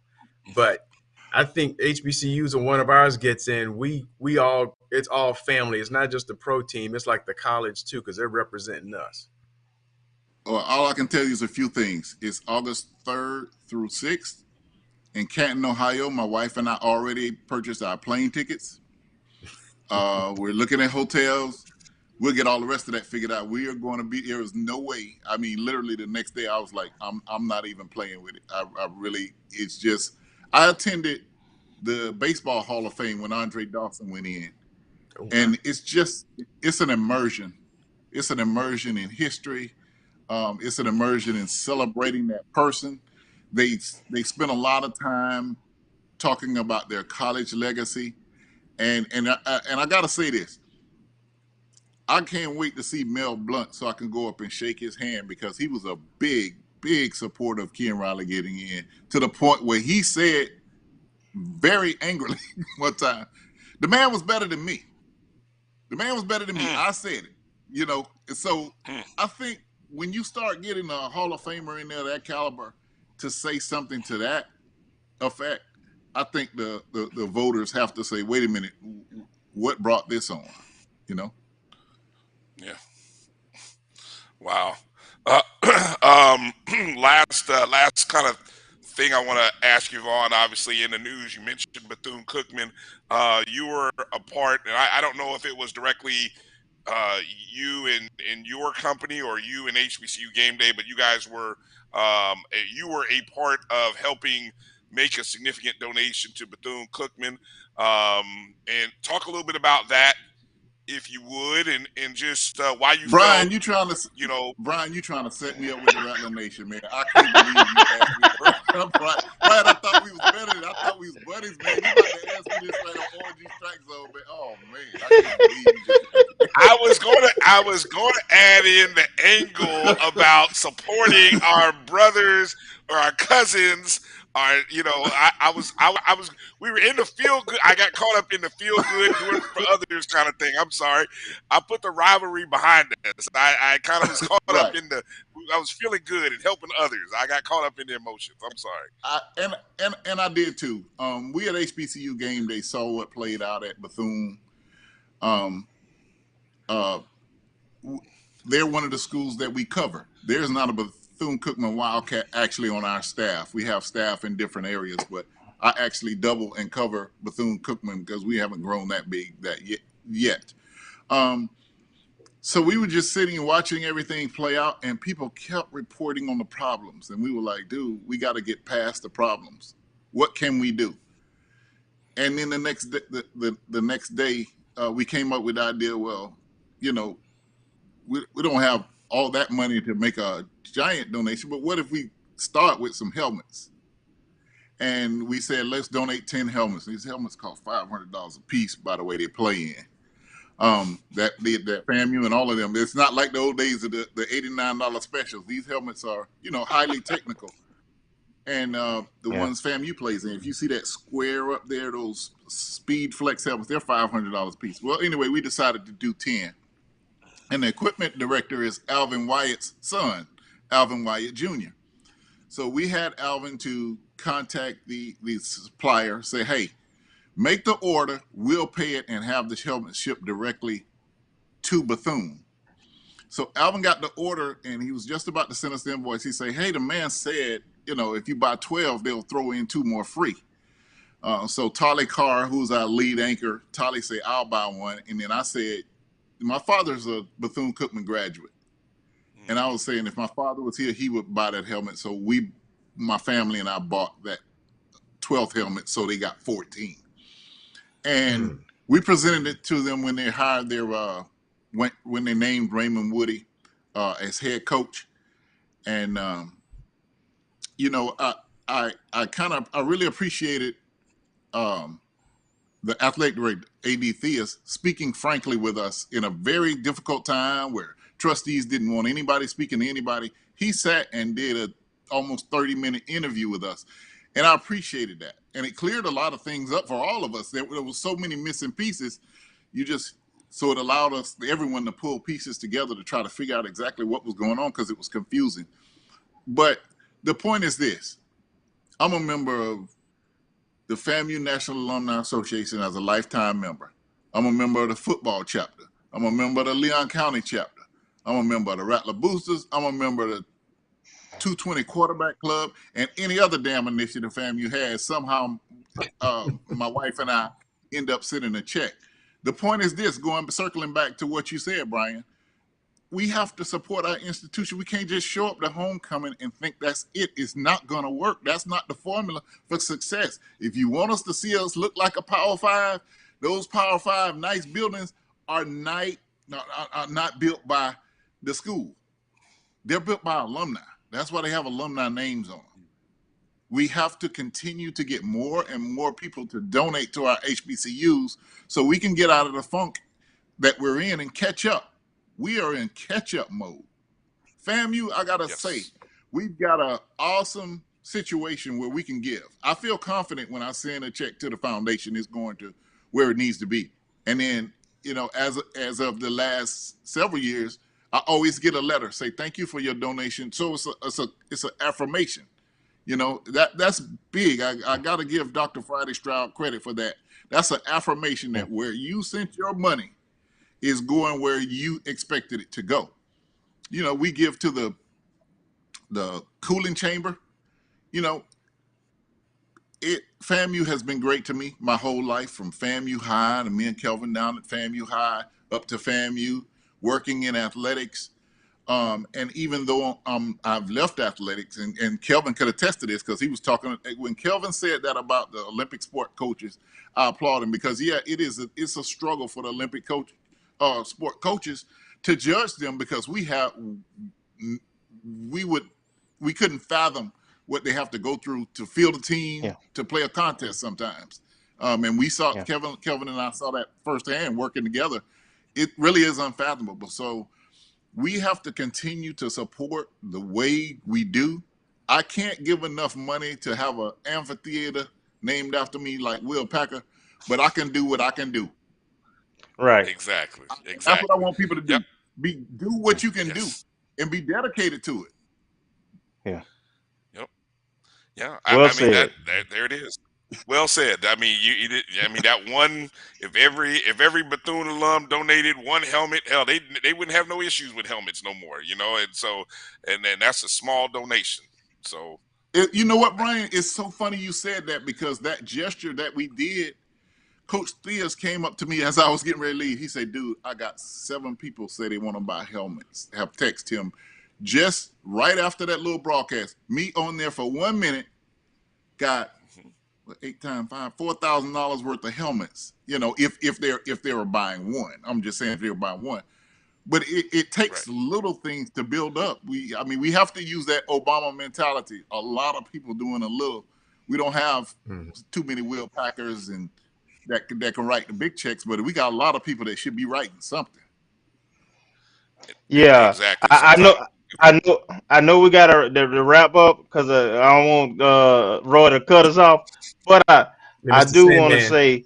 but I think HBCUs and one of ours gets in, it's all family. It's not just the pro team. It's like the college too, because they're representing us. Well, all I can tell you is a few things. It's August 3rd through 6th in Canton, Ohio. My wife and I already purchased our plane tickets. We're looking at hotels. We'll get all the rest of that figured out. We are going to be, there is no way. I mean, literally the next day I was like, I'm not even playing with it. I really, it's just, I attended the Baseball Hall of Fame when Andre Dawson went in. Okay. And it's an immersion. It's an immersion in history. It's an immersion in celebrating that person. They spend a lot of time talking about their college legacy, and I gotta say this. I can't wait to see Mel Blount so I can go up and shake his hand, because he was a big supporter of Ken Riley getting in, to the point where he said very angrily one time, the man was better than me. The man was better than me. I said it, So I think when you start getting a Hall of Famer in there, that caliber, to say something to that effect, I think the voters have to say, wait a minute, what brought this on? Yeah. Wow. Last kind of thing I want to ask you, Vaughn. Obviously, in the news, you mentioned Bethune-Cookman. You were a part, and I don't know if it was directly you in your company or you in HBCU Game Day, but you guys were a part of helping make a significant donation to Bethune-Cookman. And talk a little bit about that, if you would, and just why you Brian, felt, you trying to set me up with the Rattler Nation, man. I can't believe you asked me. Brian, I thought we was better. I thought we was buddies, man. You about to ask me this right on Orangey Strike Zone, man. Oh man, I can't believe you just. I was gonna add in the angle about supporting our brothers or our cousins. We were in the feel good. I got caught up in the feel good, doing it for others kind of thing. I'm sorry. I put the rivalry behind us. I kind of was caught up in I was feeling good and helping others. I got caught up in the emotions. I'm sorry. And I did too. We at HBCU Game Day saw what played out at Bethune. They're one of the schools that we cover. There's not a Bethune-Cookman Wildcat actually on our staff. We have staff in different areas, but I actually double and cover Bethune-Cookman because we haven't grown that big yet. So we were just sitting and watching everything play out, and people kept reporting on the problems. And we were like, dude, we got to get past the problems. What can we do? And then the next day, we came up with the idea, well, we don't have all that money to make a giant donation, but what if we start with some helmets? And we said, let's donate 10 helmets. These helmets cost $500 a piece, by the way they play in. That FAMU and all of them. It's not like the old days of the $89 specials. These helmets are, highly technical. And the ones FAMU plays in, if you see that square up there, those Speed Flex helmets, they're $500 a piece. Well, anyway, we decided to do 10. And the equipment director is Alvin Wyatt's son, Alvin Wyatt Jr. So we had Alvin to contact the supplier, say, hey, make the order, we'll pay it, and have the helmet shipped directly to Bethune. So Alvin got the order, and he was just about to send us the invoice. He said, hey, the man said, if you buy 12, they'll throw in 2 more free. So Tolly Carr, who's our lead anchor, Tolly said, I'll buy one. And then I said, my father's a Bethune-Cookman graduate. And I was saying, if my father was here, he would buy that helmet. So my family and I bought that 12th helmet, so they got 14. And we presented it to them when they hired their, when they named Raymond Woody as head coach. And, I really appreciated the the athletic director, A.D. Theus, speaking frankly with us in a very difficult time where trustees didn't want anybody speaking to anybody. He sat and did a almost 30-minute interview with us. And I appreciated that. And it cleared a lot of things up for all of us. There was so many missing pieces. So it allowed us, everyone, to pull pieces together to try to figure out exactly what was going on, because it was confusing. But the point is this. I'm a member of the FAMU National Alumni Association as a lifetime member. I'm a member of the football chapter. I'm a member of the Leon County chapter. I'm a member of the Rattler Boosters. I'm a member of the 220 Quarterback Club, and any other damn initiative FAMU has. Somehow my wife and I end up sending a check. The point is this, circling back to what you said, Brian, we have to support our institution. We can't just show up to homecoming and think that's it. It's not going to work. That's not the formula for success. If you want us to see us look like a Power Five, those Power Five nice buildings are not built by the school. They're built by alumni. That's why they have alumni names on them. We have to continue to get more and more people to donate to our HBCUs so we can get out of the funk that we're in and catch up. We are in catch-up mode. FAMU, I got to say, we've got an awesome situation where we can give. I feel confident when I send a check to the foundation, it's going to where it needs to be. And then, as of the last several years, I always get a letter say, thank you for your donation. So it's an affirmation. That's big. I got to give Dr. Friday Stroud credit for that. That's an affirmation that where you sent your money is going where you expected it to go. We give to the cooling chamber. FAMU has been great to me my whole life, from FAMU High, and me and Kelvin down at FAMU High, up to FAMU, working in athletics. And even though I've left athletics, and Kelvin could attest to this because he was talking, when Kelvin said that about the Olympic sport coaches, I applaud him, because it's a struggle for the Olympic sport coaches to judge them, because we couldn't fathom what they have to go through to field a team, to play a contest sometimes. And we saw Kelvin and I saw that firsthand working together. It really is unfathomable. So we have to continue to support the way we do. I can't give enough money to have an amphitheater named after me like Will Packer, but I can do what I can do. Right. Exactly. That's what I want people to do. Do what you can do and be dedicated to it. Yeah. Yep. Yeah. Well said. There it is. Well said. I mean, that one. If every Bethune alum donated one helmet, hell, they wouldn't have no issues with helmets no more. And so, and then that's a small donation. So, you know what, Brian? It's so funny you said that, because that gesture that we did, Coach Theus came up to me as I was getting ready to leave. He said, dude, I got 7 people say they want to buy helmets. Have text him just right after that little broadcast. Me on there for 1 minute, got 8 times 5, $4,000 worth of helmets. If they were buying one. I'm just saying if they were buying one. But it takes little things to build up. We have to use that Obama mentality. A lot of people doing a little. We don't have too many Will Packers and that can write the big checks, but we got a lot of people that should be writing something. Yeah, exactly. I know we got to wrap up, because I don't want Roy to cut us off, but I do want to say,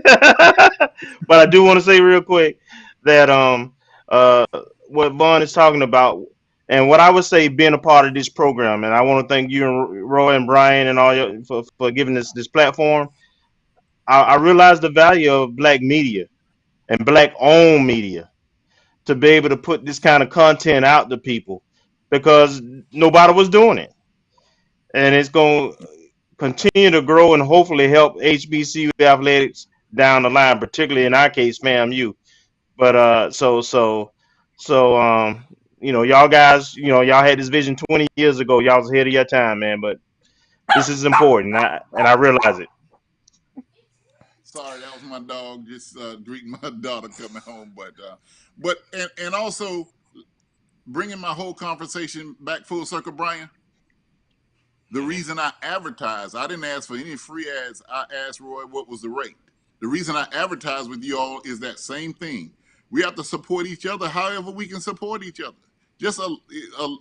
but I do want to say real quick that what Vaughn is talking about, and what I would say being a part of this program, and I want to thank you and Roy and Brian and all for giving us this platform. I realize the value of Black media and Black-owned media to be able to put this kind of content out to people, because nobody was doing it. And it's going to continue to grow and hopefully help HBCU athletics down the line, particularly in our case, FAMU. But y'all guys, y'all had this vision 20 years ago. Y'all was ahead of your time, man. But this is important, and I realize it. Sorry, that was my dog just greeting my daughter coming home. But also bringing my whole conversation back full circle, Brian. The reason I advertise, I didn't ask for any free ads. I asked Roy what was the rate. The reason I advertise with you all is that same thing. We have to support each other however we can support each other. Just a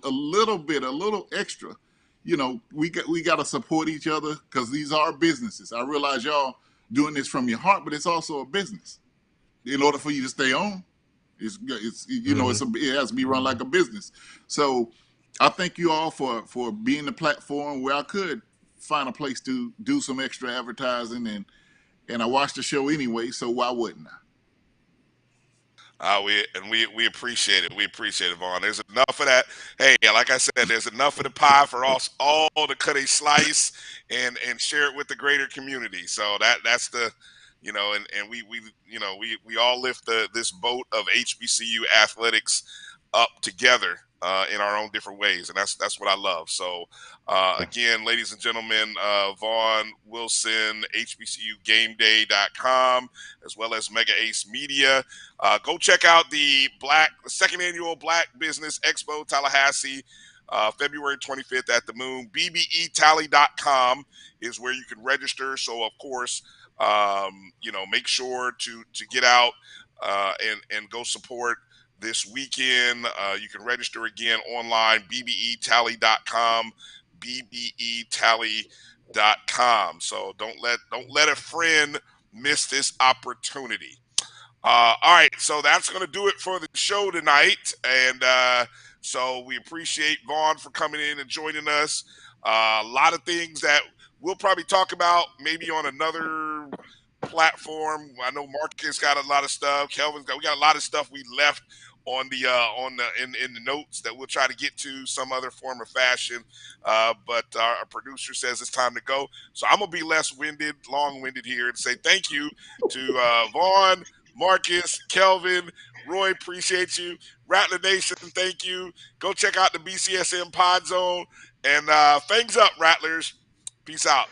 little bit, a little extra. You know, we got to support each other because these are businesses. I realize y'all doing this from your heart, but it's also a business. In order for you to stay on, it's you know, it has to be run like a business. So I thank you all for being the platform where I could find a place to do some extra advertising, and I watched the show anyway, so why wouldn't I? We appreciate it. We appreciate it, Vaughn. There's enough of that. Hey, like I said, there's enough of the pie for us all to cut a slice and share it with the greater community. So that's the, you know, and we you know, we all lift this boat of HBCU athletics up together in our own different ways, and that's what I love. So again, ladies and gentlemen, Vaughn Wilson, HBCUGameDay.com, as well as Mega Ace Media. Go check out the second annual Black Business Expo Tallahassee, February 25th at the Moon. BBETally.com is where you can register. So of course, you know, make sure to get out and go support this weekend. You can register again online, BBETally.com, BBETally.com. So don't let a friend miss this opportunity. All right, so that's going to do it for the show tonight. And so we appreciate Vaughn for coming in and joining us. A lot of things that we'll probably talk about maybe on another platform. I know Marcus got a lot of stuff. We got a lot of stuff we left in the notes that we'll try to get to some other form of fashion. But our producer says it's time to go. So I'm gonna be long-winded here and say thank you to Vaughn, Marcus, Kelvin, Roy, appreciate you. Rattler Nation, thank you. Go check out the BCSM Pod Zone. And things up, Rattlers. Peace out.